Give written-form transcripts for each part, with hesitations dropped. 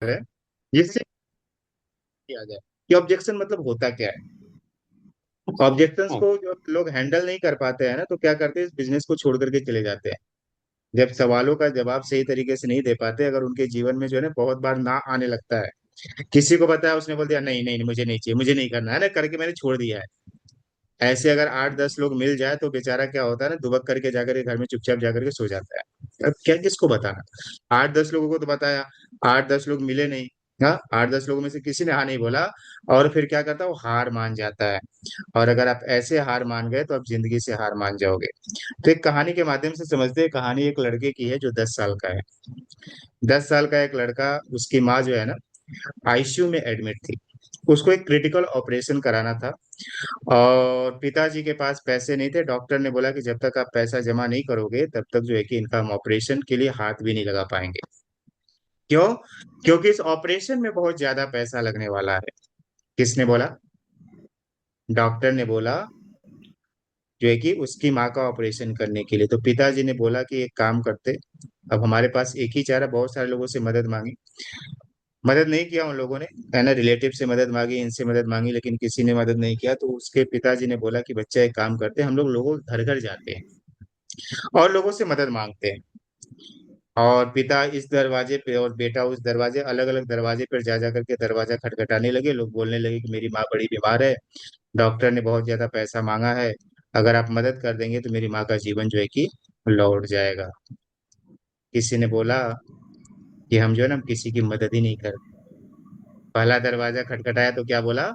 है जिससे किया जाए कि ऑब्जेक्शन मतलब होता क्या है। ऑब्जेक्शंस हाँ। को जो लोग हैंडल नहीं कर पाते हैं ना, तो क्या करते हैं, इस बिजनेस को छोड़ करके चले जाते हैं। जब सवालों का जवाब सही तरीके से नहीं दे पाते, अगर उनके जीवन में जो है ना बहुत बार ना आने लगता है, किसी को बताया उसने बोल दिया नहीं नहीं नहीं, मुझे नहीं चाहिए, मुझे नहीं करना है ना, करके मैंने छोड़ दिया है। ऐसे अगर 8-10 लोग मिल जाए तो बेचारा क्या होता है ना, दुबक करके जाकर के घर में चुपचाप जाकर के सो जाता है। अब क्या किसको बताना, 8-10 लोगों को तो बताया, 8-10 लोग मिले नहीं। हाँ, 8-10 लोगों में से किसी ने हाँ नहीं बोला, और फिर क्या करता है, वो हार मान जाता है। और अगर आप ऐसे हार मान गए तो आप जिंदगी से हार मान जाओगे। तो एक कहानी के माध्यम से समझते हैं। कहानी एक लड़के की है जो 10 साल का है। 10 साल का एक लड़का, उसकी माँ जो है ना आईसीयू में एडमिट थी। उसको एक क्रिटिकल ऑपरेशन कराना था, और पिताजी के पास पैसे नहीं थे। डॉक्टर ने बोला कि जब तक आप पैसा जमा नहीं करोगे तब तक जो है कि इनका हम ऑपरेशन के लिए हाथ भी नहीं लगा पाएंगे। क्यों? क्योंकि इस ऑपरेशन में बहुत ज्यादा पैसा लगने वाला है। किसने बोला? डॉक्टर ने बोला, जो है कि उसकी माँ का ऑपरेशन करने के लिए। तो पिताजी ने बोला कि एक काम करते, अब हमारे पास एक ही चारा, बहुत सारे लोगों से मदद मांगी, मदद नहीं किया उन लोगों ने, है ना, रिलेटिव से मदद मांगी, इनसे मदद मांगी, लेकिन किसी ने मदद नहीं किया। तो उसके पिताजी ने बोला कि बच्चा एक काम करते, हम लोग लोगों के घर घर जाते हैं और लोगों से मदद मांगते हैं। और पिता इस दरवाजे पे और बेटा उस दरवाजे, अलग अलग दरवाजे पर जा जा करके दरवाजा खटखटाने लगे। लोग बोलने लगे कि मेरी माँ बड़ी बीमार है, डॉक्टर ने बहुत ज्यादा पैसा मांगा है, अगर आप मदद कर देंगे तो मेरी माँ का जीवन जो है कि लौट जाएगा। किसी ने बोला कि हम जो है ना, हम किसी की मदद ही नहीं करते। पहला दरवाजा खटखटाया तो क्या बोला,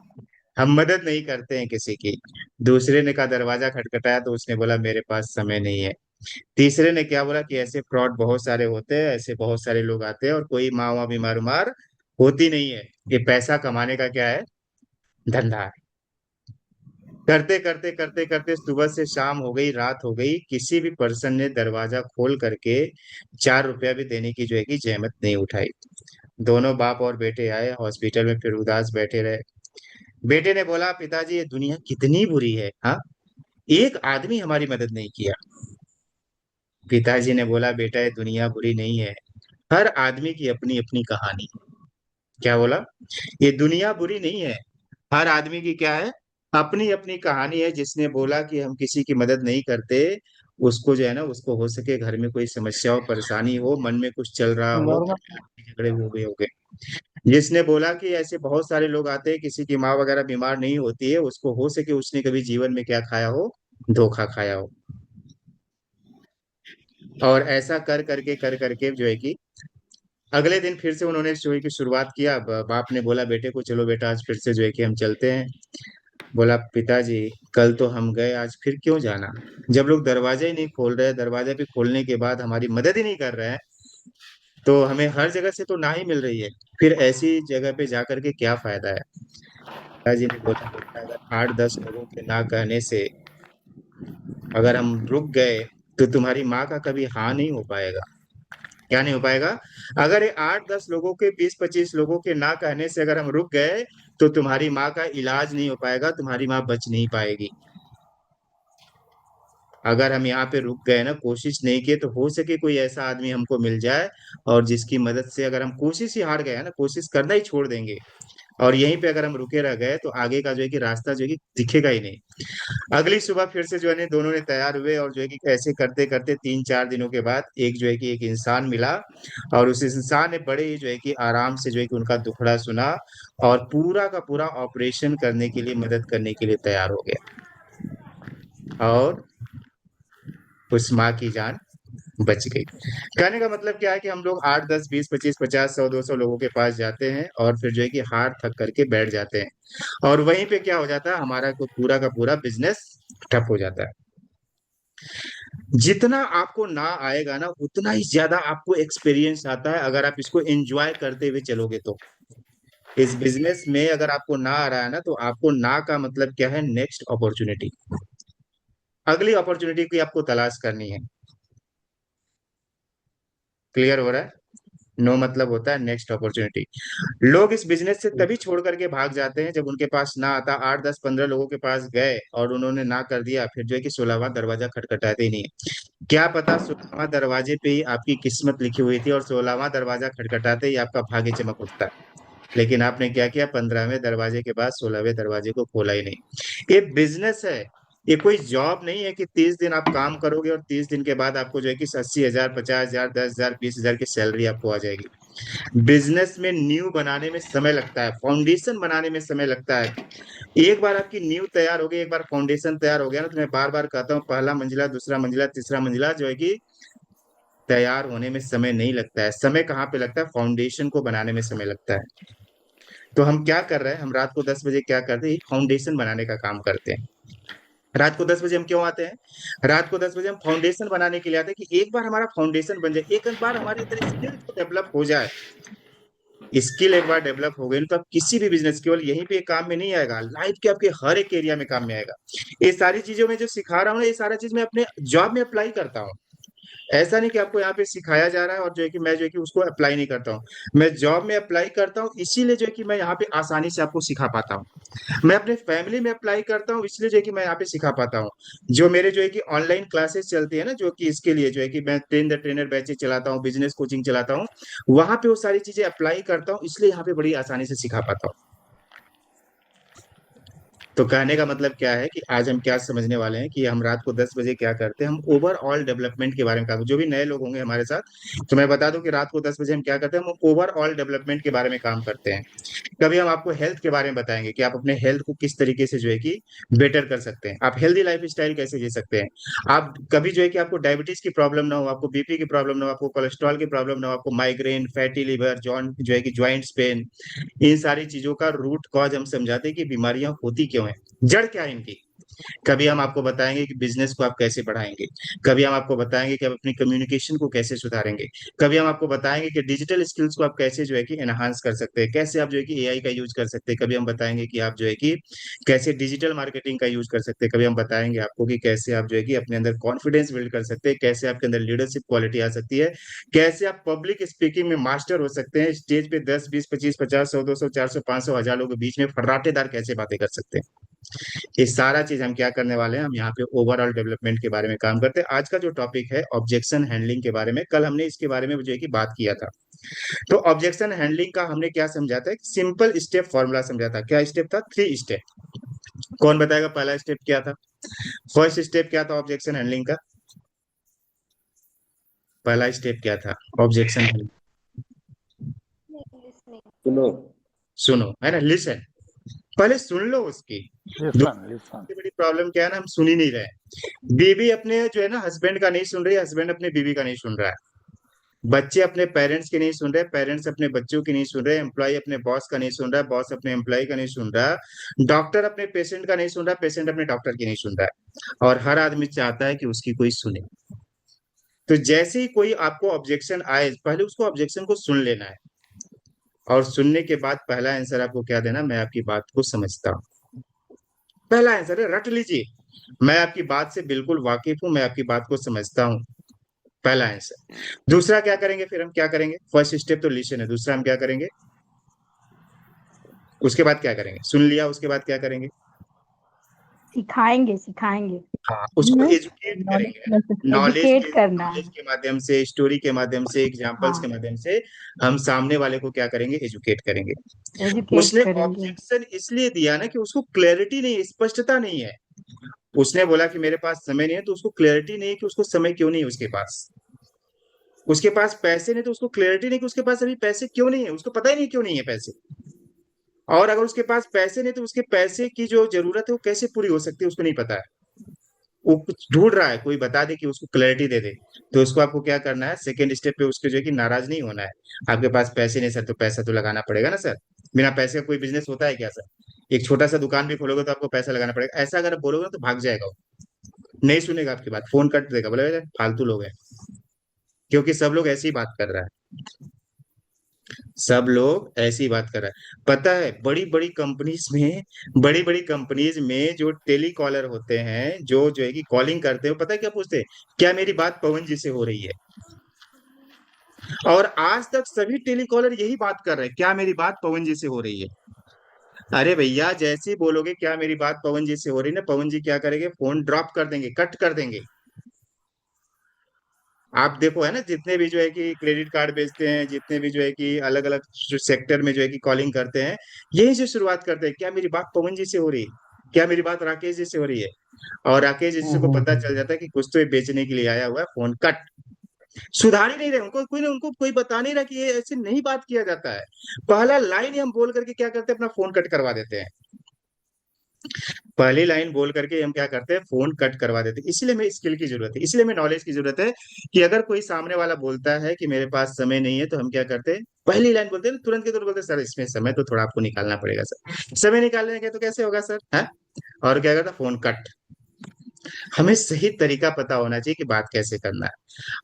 हम मदद नहीं करते हैं किसी की। दूसरे ने का दरवाजा खटखटाया तो उसने बोला मेरे पास समय नहीं है। तीसरे ने क्या बोला कि ऐसे फ्रॉड बहुत सारे होते हैं, ऐसे बहुत सारे लोग आते हैं और कोई माँ वहाँ बीमार उमार होती नहीं है, ये पैसा कमाने का क्या है, धंधा है। करते करते करते करते सुबह से शाम हो गई, रात हो गई, किसी भी पर्सन ने दरवाजा खोल करके 4 रुपया भी देने की जो है कि जहमत नहीं उठाई। दोनों बाप और बेटे आए हॉस्पिटल में, फिर उदास बैठे रहे। बेटे ने बोला पिताजी ये दुनिया कितनी बुरी है, हाँ, एक आदमी हमारी मदद नहीं किया। पिताजी ने बोला बेटा ये दुनिया बुरी नहीं है, हर आदमी की अपनी अपनी कहानी। क्या बोला? ये दुनिया बुरी नहीं है, हर आदमी की क्या है, अपनी अपनी कहानी है। जिसने बोला कि हम किसी की मदद नहीं करते, उसको जो है ना, उसको हो सके घर में कोई समस्या हो, परेशानी हो, मन में कुछ चल रहा हो, नॉर्मल। झगड़े हो गए हो गए। जिसने बोला कि ऐसे बहुत सारे लोग आते हैं, किसी की माँ वगैरह बीमार नहीं होती है, उसको हो सके उसने कभी जीवन में क्या खाया हो, धोखा खाया हो। और ऐसा कर करके जो है कि अगले दिन फिर से उन्होंने जो है कि शुरुआत किया। बाप ने बोला बेटे को चलो बेटा आज फिर से जो है कि हम चलते हैं। बोला पिताजी कल तो हम गए, आज फिर क्यों जाना? जब लोग दरवाजा ही नहीं खोल रहे, दरवाजा भी खोलने के बाद हमारी मदद ही नहीं कर रहे हैं, तो हमें हर जगह से तो ना ही मिल रही है, फिर ऐसी जगह पे जाकर के क्या फायदा है? पिताजी ने बोला बेटा अगर 8-10 लोगों के ना कहने से अगर हम रुक गए, तो तुम्हारी माँ का कभी हाँ नहीं हो पाएगा। क्या नहीं हो पाएगा? अगर ये 8-10 लोगों के, 20-25 लोगों के ना कहने से अगर हम रुक गए, तो तुम्हारी माँ का इलाज नहीं हो पाएगा, तुम्हारी माँ बच नहीं पाएगी। अगर हम यहाँ पे रुक गए ना, कोशिश नहीं किए, तो हो सके कोई ऐसा आदमी हमको मिल जाए, और जिसकी मदद से अगर हम कोशिश ही हार गए हैं ना, कोशिश करना ही छोड़ देंगे, और यहीं पे अगर हम रुके रह गए, तो आगे का जो है कि रास्ता जो है कि दिखेगा ही नहीं। अगली सुबह फिर से जो है ना, दोनों ने तैयार हुए, और जो है कि ऐसे करते करते 3-4 दिनों के बाद एक जो है कि एक इंसान मिला, और उस इंसान ने बड़े ही जो है कि आराम से जो है कि उनका दुखड़ा सुना, और पूरा का पूरा ऑपरेशन करने के लिए, मदद करने के लिए तैयार हो गया। और उस माँ की जान बच गई। कहने का मतलब क्या है कि हम लोग 8-10-20-25-50-100-200 लोगों के पास जाते हैं, और फिर जो है कि हार थक करके बैठ जाते हैं, और वहीं पे क्या हो जाता है, हमारा को पूरा का पूरा बिजनेस ठप हो जाता है। जितना आपको ना आएगा ना, उतना ही ज्यादा आपको एक्सपीरियंस आता है, अगर आप इसको एंजॉय करते हुए चलोगे तो। इस बिजनेस में अगर आपको ना आ रहा है ना, तो आपको ना का मतलब क्या है, नेक्स्ट अपॉर्चुनिटी, अगली अपॉर्चुनिटी की आपको तलाश करनी है। क्लियर हो रहा है? नो मतलब होता है नेक्स्ट अपॉर्चुनिटी। लोग इस बिजनेस से तभी छोड़ करके भाग जाते हैं जब उनके पास ना आता। 8 10 15 लोगों के पास गए और उन्होंने ना कर दिया, फिर जो है कि 16वां दरवाजा खटखटाते ही नहीं है। क्या पता 16वां दरवाजे पे ही आपकी किस्मत लिखी हुई थी और 16वां दरवाजा खटखटाते ही आपका भाग्य चमक उठता। लेकिन आपने क्या किया, 15वें दरवाजे के बाद 16वें दरवाजे को खोला ही नहीं। ये बिजनेस है, ये कोई जॉब नहीं है कि 30 दिन आप काम करोगे और 30 दिन के बाद आपको जो है कि 80,000 50,000 10,000 20,000 की सैलरी आपको आ जाएगी। बिजनेस में नींव बनाने में समय लगता है, फाउंडेशन बनाने में समय लगता है। एक बार आपकी नींव तैयार हो गई, एक बार फाउंडेशन तैयार हो गया ना, तो मैं बार बार कहता हूँ पहला मंजिला दूसरा मंजिला तीसरा मंजिला जो है कि तैयार होने में समय नहीं लगता है। समय कहाँ पे लगता है, फाउंडेशन को बनाने में समय लगता है। तो हम क्या कर रहे हैं, हम रात को 10 बजे क्या करते हैं, फाउंडेशन बनाने का काम करते हैं। रात को 10 बजे हम क्यों आते हैं, रात को 10 बजे हम फाउंडेशन बनाने के लिए आते हैं कि एक बार हमारा फाउंडेशन बन जाए, एक बार हमारे अंदर स्किल डेवलप हो जाए। स्किल एक बार डेवलप हो गई तो आप किसी भी बिजनेस, केवल यहीं पे काम में नहीं आएगा, लाइफ के आपके हर एक एरिया में काम में आएगा। ये सारी चीजों में जो सिखा रहा हूँ ना, ये सारा चीज मैं अपने जॉब में अप्लाई करता हूँ। ऐसा नहीं कि आपको यहाँ पे सिखाया जा रहा है और जो है कि मैं जो है कि उसको अप्लाई नहीं करता हूँ। मैं जॉब में अप्लाई करता हूँ, इसीलिए जो है कि मैं यहाँ पे आसानी से आपको सिखा पाता हूँ। मैं अपने फैमिली में अप्लाई करता हूँ, इसलिए जो है कि मैं यहाँ पे सिखा पाता हूँ। जो मेरे जो है कि ऑनलाइन क्लासेस चलती है ना, जो कि इसके लिए जो है कि मैं ट्रेन द ट्रेनर बैचेस चलाता हूँ, बिजनेस कोचिंग चलाता हूँ, वहां पे वो सारी चीजें अप्लाई करता हूँ, इसलिए यहाँ पे बड़ी आसानी से सिखा पाता हूँ। तो कहने का मतलब क्या है कि आज हम क्या समझने वाले हैं कि हम रात को 10 बजे क्या करते हैं, हम ओवरऑल डेवलपमेंट के बारे में काम, जो भी नए लोग होंगे हमारे साथ, तो मैं बता दूं कि रात को 10 बजे हम क्या करते हैं, हम ओवरऑल डेवलपमेंट के बारे में काम करते हैं। कभी हम आपको हेल्थ के बारे में बताएंगे कि आप अपने हेल्थ को किस तरीके से जो है कि बेटर कर सकते हैं, आप हेल्दी लाइफ स्टाइल कैसे जी सकते हैं। आप कभी जो है कि आपको डायबिटीज की प्रॉब्लम ना हो, आपको बीपी की प्रॉब्लम ना हो, आपको कोलेस्ट्रॉल की प्रॉब्लम ना हो, आपको माइग्रेन फैटी लिवर जॉइंट जो है कि ज्वाइंट्स पेन, इन सारी चीजों का रूट कॉज हम समझाते हैं कि बीमारियां होती क्यों हैं, जड़ क्या है इनकी। कभी हम आपको बताएंगे कि बिजनेस को आप कैसे बढ़ाएंगे, कभी हम आपको बताएंगे कि आप अपनी कम्युनिकेशन को कैसे सुधारेंगे, कभी हम आपको बताएंगे कि डिजिटल स्किल्स को आप कैसे जो है कि एनहांस कर सकते हैं, कैसे आप जो है कि एआई का यूज कर सकते हैं, कभी हम बताएंगे कि आप जो है कि कैसे डिजिटल मार्केटिंग का यूज कर सकते हैं, कभी हम बताएंगे आपको कि कैसे आप जो है कि अपने अंदर कॉन्फिडेंस बिल्ड कर सकते हैं, कैसे आपके अंदर लीडरशिप क्वालिटी आ सकती है, कैसे आप पब्लिक स्पीकिंग में मास्टर हो सकते हैं, स्टेज पे 10 20 25 50 100 200 400 500 1000 लोगों के बीच में फर्राटेदार कैसे बातें कर सकते हैं। ये सारा चीज हम क्या करने वाले हैं, हम यहाँ पे ओवरऑल डेवलपमेंट के बारे में काम करते हैं। आज का जो टॉपिक है ऑब्जेक्शन हैंडलिंग के बारे में, कल हमने इसके बारे में जो है कि बात किया था। तो ऑब्जेक्शन हैंडलिंग का हमने क्या समझा था, एक सिंपल स्टेप फॉर्मूला समझा था। क्या स्टेप था, 3 स्टेप। कौन बताएगा पहला स्टेप क्या था, फर्स्ट स्टेप क्या था ऑब्जेक्शन हैंडलिंग का, पहला स्टेप क्या था ऑब्जेक्शन हैंडलिंग। सुनो। सुनो है ना, लिसन, पहले सुन लो उसकी। Listen listen. सबसे बड़ी प्रॉब्लम क्या है ना, हम सुन ही नहीं रहे। बीवी अपने जो है ना हस्बैंड का नहीं सुन रही, हस्बैंड अपने बीवी का नहीं सुन रहा है, बच्चे अपने पेरेंट्स की नहीं सुन रहे, पेरेंट्स अपने बच्चों की नहीं सुन रहे, एम्प्लॉय अपने बॉस का नहीं सुन रहा, बॉस अपने एम्प्लॉय का नहीं सुन रहा, डॉक्टर अपने पेशेंट का नहीं सुन रहा, पेशेंट अपने डॉक्टर की नहीं सुन रहा है, और हर आदमी चाहता है कि उसकी कोई सुने। तो जैसे ही कोई आपको ऑब्जेक्शन आए, पहले उसको ऑब्जेक्शन को सुन लेना है, और सुनने के बाद पहला आंसर आपको क्या देना, मैं आपकी बात को समझता हूँ। पहला आंसर है, रट लीजिए, मैं आपकी बात से बिल्कुल वाकिफ हूं, मैं आपकी बात को समझता हूँ। पहला आंसर। दूसरा क्या करेंगे, फिर हम क्या करेंगे, फर्स्ट स्टेप तो लिसन है, दूसरा हम क्या करेंगे, उसके बाद क्या करेंगे, सुन लिया उसके बाद क्या करेंगे, सिखाएंगे सिखाएंगे। हाँ उसको एजुकेट करेंगे, है ना। नॉलेज के एजुकेट करना है। नॉलेज के माध्यम से, स्टोरी के माध्यम से, एग्जांपल्स हाँ, के माध्यम से हम सामने वाले को क्या करेंगे, एजुकेट करेंगे। एजुकेट उसने करेंगे। ऑब्जेक्शन इसलिए दिया ना कि उसको क्लैरिटी नहीं है, स्पष्टता नहीं है। उसने बोला कि मेरे पास समय नहीं है, तो उसको क्लैरिटी नहीं है कि उसको समय क्यों नहीं है उसके पास। उसके पास पैसे नहीं, तो उसको क्लैरिटी नहीं कि उसके पास अभी पैसे क्यों नहीं है, उसको पता ही नहीं क्यों नहीं है पैसे। और अगर उसके पास पैसे नहीं, तो उसके पैसे की जो जरूरत है वो कैसे पूरी हो सकती है, उसको नहीं पता है। वो कुछ ढूंढ रहा है, कोई बता दे कि उसको क्लैरिटी दे दे। तो उसको आपको क्या करना है, सेकंड स्टेप पे उसके जो है कि नाराज नहीं होना है। आपके पास पैसे नहीं सर, तो पैसा तो लगाना पड़ेगा ना सर, बिना पैसे का कोई बिजनेस होता है क्या सर। एक छोटा सा दुकान भी खोलोगे तो आपको पैसा लगाना पड़ेगा, ऐसा अगर आप बोलोगे ना तो भाग जाएगा वो, नहीं सुनेगा आपकी बात, फोन कट देगा, बोलेगा फालतू लोग हैं। क्योंकि सब लोग ऐसी ही बात कर रहा है, सब लोग ऐसी बात कर रहा है। पता है बड़ी बड़ी कंपनीज में जो टेली कॉलर होते हैं, जो है कि कॉलिंग करते हो, पता है क्या पूछते हैं, क्या मेरी बात पवन जी से हो रही है। और आज तक सभी टेलीकॉलर यही बात कर रहे हैं, क्या मेरी बात पवन जी से हो रही है? अरे भैया, जैसे ही बोलोगे क्या मेरी बात पवन जी से हो रही है ना, पवन जी क्या करेंगे, फोन ड्रॉप कर देंगे, कट कर देंगे। आप देखो है ना, जितने भी जो है कि क्रेडिट कार्ड बेचते हैं, जितने भी जो है कि अलग अलग सेक्टर में जो है कि कॉलिंग करते हैं, यही से शुरुआत करते हैं, क्या मेरी बात पवन जी से हो रही है, क्या मेरी बात राकेश जी से हो रही है? और राकेश जी को पता चल जाता है कि कुछ तो ये बेचने के लिए आया हुआ है, फोन कट। सुधार ही नहीं रहे, उनको कोई बता नहीं रहा कि ये ऐसे नहीं बात किया जाता है। पहला लाइन ही हम बोल करके क्या करते हैं, अपना फोन कट करवा देते हैं। पहली लाइन बोल करके हम क्या करते हैं, फोन कट करवा देते हैं। इसलिए हमें स्किल की जरूरत है, इसलिए हमें नॉलेज की जरूरत है कि अगर कोई सामने वाला बोलता है कि मेरे पास समय नहीं है, तो हम क्या करते हैं, पहली लाइन बोलते हैं, तुरंत के तुरंत बोलते हैं, सर इसमें समय तो थोड़ा आपको निकालना पड़ेगा सर। समय निकालने के तो कैसे होगा सर, है? और क्या करता, फोन कट। हमें सही तरीका पता होना चाहिए कि बात कैसे करना है।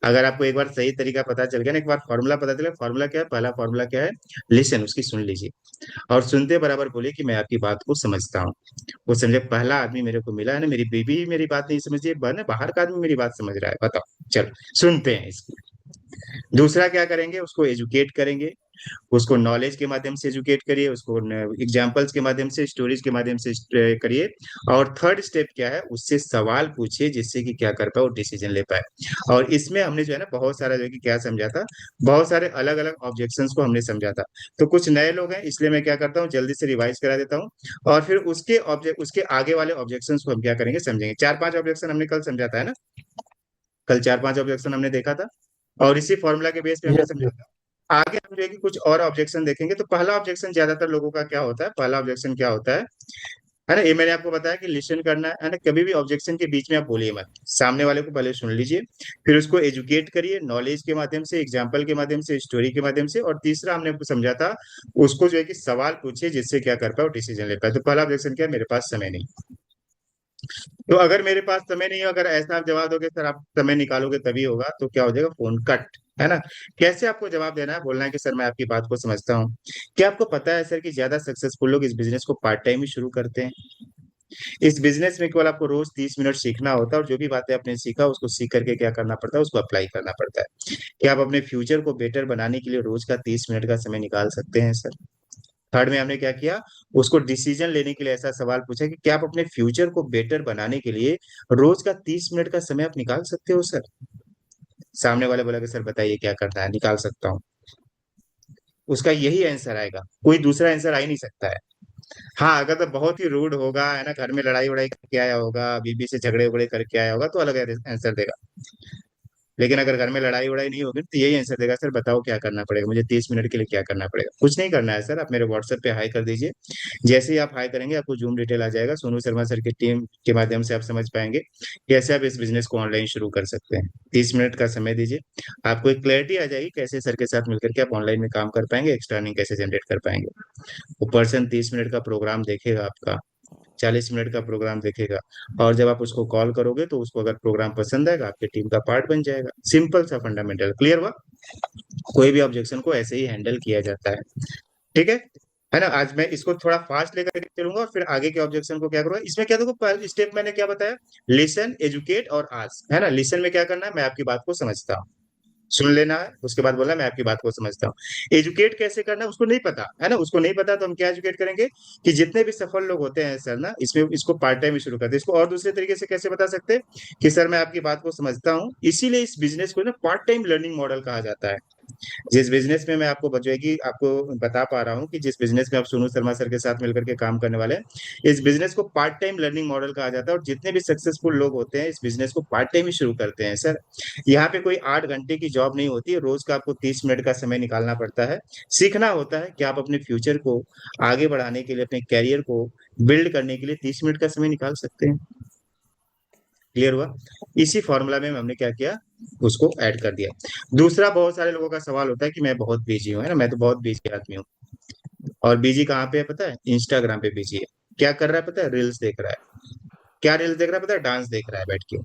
अगर आपको एक बार सही तरीका पता चल गया ना, एक बार फॉर्मूला पता चला, फॉर्मूला क्या है, पहला फॉर्मूला क्या है, लिसन, उसकी सुन लीजिए। और सुनते बराबर बोलिए कि मैं आपकी बात को समझता हूँ। वो समझे, पहला आदमी मेरे को मिला है ना, मेरी बीबी ही मेरी बात नहीं समझ रही है, बाहर का आदमी मेरी बात समझ रहा है, बताओ, चलो सुनते हैं इसको। दूसरा क्या करेंगे, उसको एजुकेट करेंगे, उसको नॉलेज के माध्यम से एजुकेट करिए, उसको एग्जाम्पल्स के माध्यम से, स्टोरीज के माध्यम से करिए। और थर्ड स्टेप क्या है, उससे सवाल पूछिए, जिससे कि क्या कर पाए, वो डिसीजन ले पाए। और इसमें हमने जो है ना बहुत सारा जो है कि क्या समझा था, बहुत सारे अलग अलग ऑब्जेक्शंस को हमने समझा था। तो कुछ नए लोग हैं, इसलिए मैं क्या करता हूँ, जल्दी से रिवाइज करा देता हूँ। और फिर उसके आगे वाले ऑब्जेक्शंस को हम क्या करेंगे, समझेंगे। चार पांच ऑब्जेक्शन हमने कल समझा था, है ना? कल चार पांच ऑब्जेक्शन हमने देखा था, और इसी फॉर्मूला के बेस पे हमने यस समझा यस। था। आगे हम जो है कि कुछ और ऑब्जेक्शन देखेंगे। तो पहला ऑब्जेक्शन ज्यादातर लोगों का क्या होता है, पहला ऑब्जेक्शन क्या होता है ना, ये मैंने आपको बताया कि लिसन करना है ना, कभी भी ऑब्जेक्शन के बीच में आप बोलिए मत, सामने वाले को पहले सुन लीजिए, फिर उसको एजुकेट करिए, नॉलेज के माध्यम से, एग्जाम्पल के माध्यम से, स्टोरी के माध्यम से। और तीसरा हमने आपको समझा था, उसको जो है कि सवाल पूछिए, जिससे क्या कर पाए, वो डिसीजन ले पाए। तो पहला ऑब्जेक्शन क्या है, मेरे पास समय नहीं। तो अगर मेरे पास समय नहीं है, अगर ऐसा आप जवाब दोगे, सर आप समय निकालोगे तभी होगा, तो क्या हो जाएगा, फोन कट, है ना? कैसे आपको जवाब देना है, बोलना है कि सर मैं आपकी बात को समझता हूँ। क्या आपको पता है सर कि ज्यादा सक्सेसफुल लोग इस बिजनेस को पार्ट टाइम ही शुरू करते हैं? इस बिजनेस में केवल आपको रोज 30 मिनट सीखना होता है, और जो भी बातें आपने सीखा उसको सीख करके क्या करना पड़ता है, उसको अप्लाई करना पड़ता है। क्या आप अपने फ्यूचर को बेटर बनाने के लिए रोज का 30 मिनट का समय निकाल सकते हैं सर? थर्ड में हमने क्या किया, उसको डिसीजन लेने के लिए ऐसा सवाल पूछा कि क्या आप अपने फ्यूचर को बेटर बनाने के लिए रोज का 30 मिनट का समय आप निकाल सकते हो सर? सामने वाले बोला कि सर बताइए क्या करना है, निकाल सकता हूँ। उसका यही आंसर आएगा, कोई दूसरा आंसर आ ही नहीं सकता है। हाँ, अगर तो बहुत ही रूड होगा, है ना, घर में लड़ाई वड़ाई करके आया होगा, बीबी से झगड़े उगड़े करके आया होगा, तो अलग आंसर देगा। लेकिन अगर घर में लड़ाई वड़ाई नहीं होगी तो यही आंसर देगा, सर बताओ क्या करना पड़ेगा, मुझे 30 मिनट के लिए क्या करना पड़ेगा? कुछ नहीं करना है सर, आप मेरे व्हाट्सएप पे हाई कर दीजिए। जैसे ही आप हाई करेंगे, आपको जूम डिटेल आ जाएगा, सोनू शर्मा सर की टीम के माध्यम से आप समझ पाएंगे कैसे आप इस बिजनेस को ऑनलाइन शुरू कर सकते हैं। 30 मिनट का समय दीजिए, आपको एक क्लैरिटी आ जाएगी कैसे सर के साथ मिलकर के आप ऑनलाइन में काम कर पाएंगे, एक्स्ट्रा अर्निंग कैसे जनरेट कर पाएंगे। वो पर्सन 30 मिनट का प्रोग्राम देखेगा आपका, 40 मिनट का प्रोग्राम देखेगा, और जब आप उसको कॉल करोगे तो उसको अगर प्रोग्राम पसंद आएगा, आपकी टीम का पार्ट बन जाएगा। सिंपल सा फंडामेंटल, क्लियर हुआ? कोई भी ऑब्जेक्शन को ऐसे ही हैंडल किया जाता है, ठीक है ना? आज मैं इसको थोड़ा फास्ट लेकर के चलूंगा, और फिर आगे के ऑब्जेक्शन को क्या करूंगा। इसमें क्या, देखो स्टेप मैंने क्या बताया, लिसन, एजुकेट और आस्क, है ना? लिसन में क्या करना है, मैं आपकी बात को समझता हूँ, सुन लेना है, उसके बाद बोलना मैं आपकी बात को समझता हूँ। एजुकेट कैसे करना है, उसको नहीं पता है ना, उसको नहीं पता, तो हम क्या एजुकेट करेंगे, कि जितने भी सफल लोग होते हैं सर ना, इसमें इसको पार्ट टाइम ही शुरू करते हैं। इसको और दूसरे तरीके से कैसे बता सकते हैं, कि सर मैं आपकी बात को समझता हूँ, इसीलिए इस बिजनेस को ना पार्ट टाइम लर्निंग मॉडल कहा जाता है। जिस बिजनेस में मैं आपको बचेगी आपको बता पा रहा हूँ कि जिस बिजनेस में आप सोनू शर्मा सर के साथ मिलकर के काम करने वाले हैं, इस बिजनेस को पार्ट टाइम लर्निंग मॉडल कहा जाता है। और जितने भी सक्सेसफुल लोग होते हैं इस बिजनेस को पार्ट टाइम ही शुरू करते हैं सर। यहाँ पे कोई 8 घंटे की जॉब नहीं होती है, रोज का आपको 30 मिनट का समय निकालना पड़ता है। सीखना होता है कि आप अपने फ्यूचर को आगे बढ़ाने के लिए, अपने कैरियर को बिल्ड करने के लिए 30 मिनट का समय निकाल सकते हैं। क्लियर हुआ? इसी फॉर्मूला में हमने क्या किया, उसको ऐड कर दिया। दूसरा, बहुत सारे लोगों का सवाल होता है कि मैं बहुत बिजी हूँ, है ना, मैं तो बहुत बिजी आदमी हूँ। और बिजी कहाँ पे है पता है, इंस्टाग्राम पे बिजी है। क्या कर रहा है पता है, रील्स देख रहा है। क्या रील्स देख रहा है पता है, डांस देख रहा है बैठ के,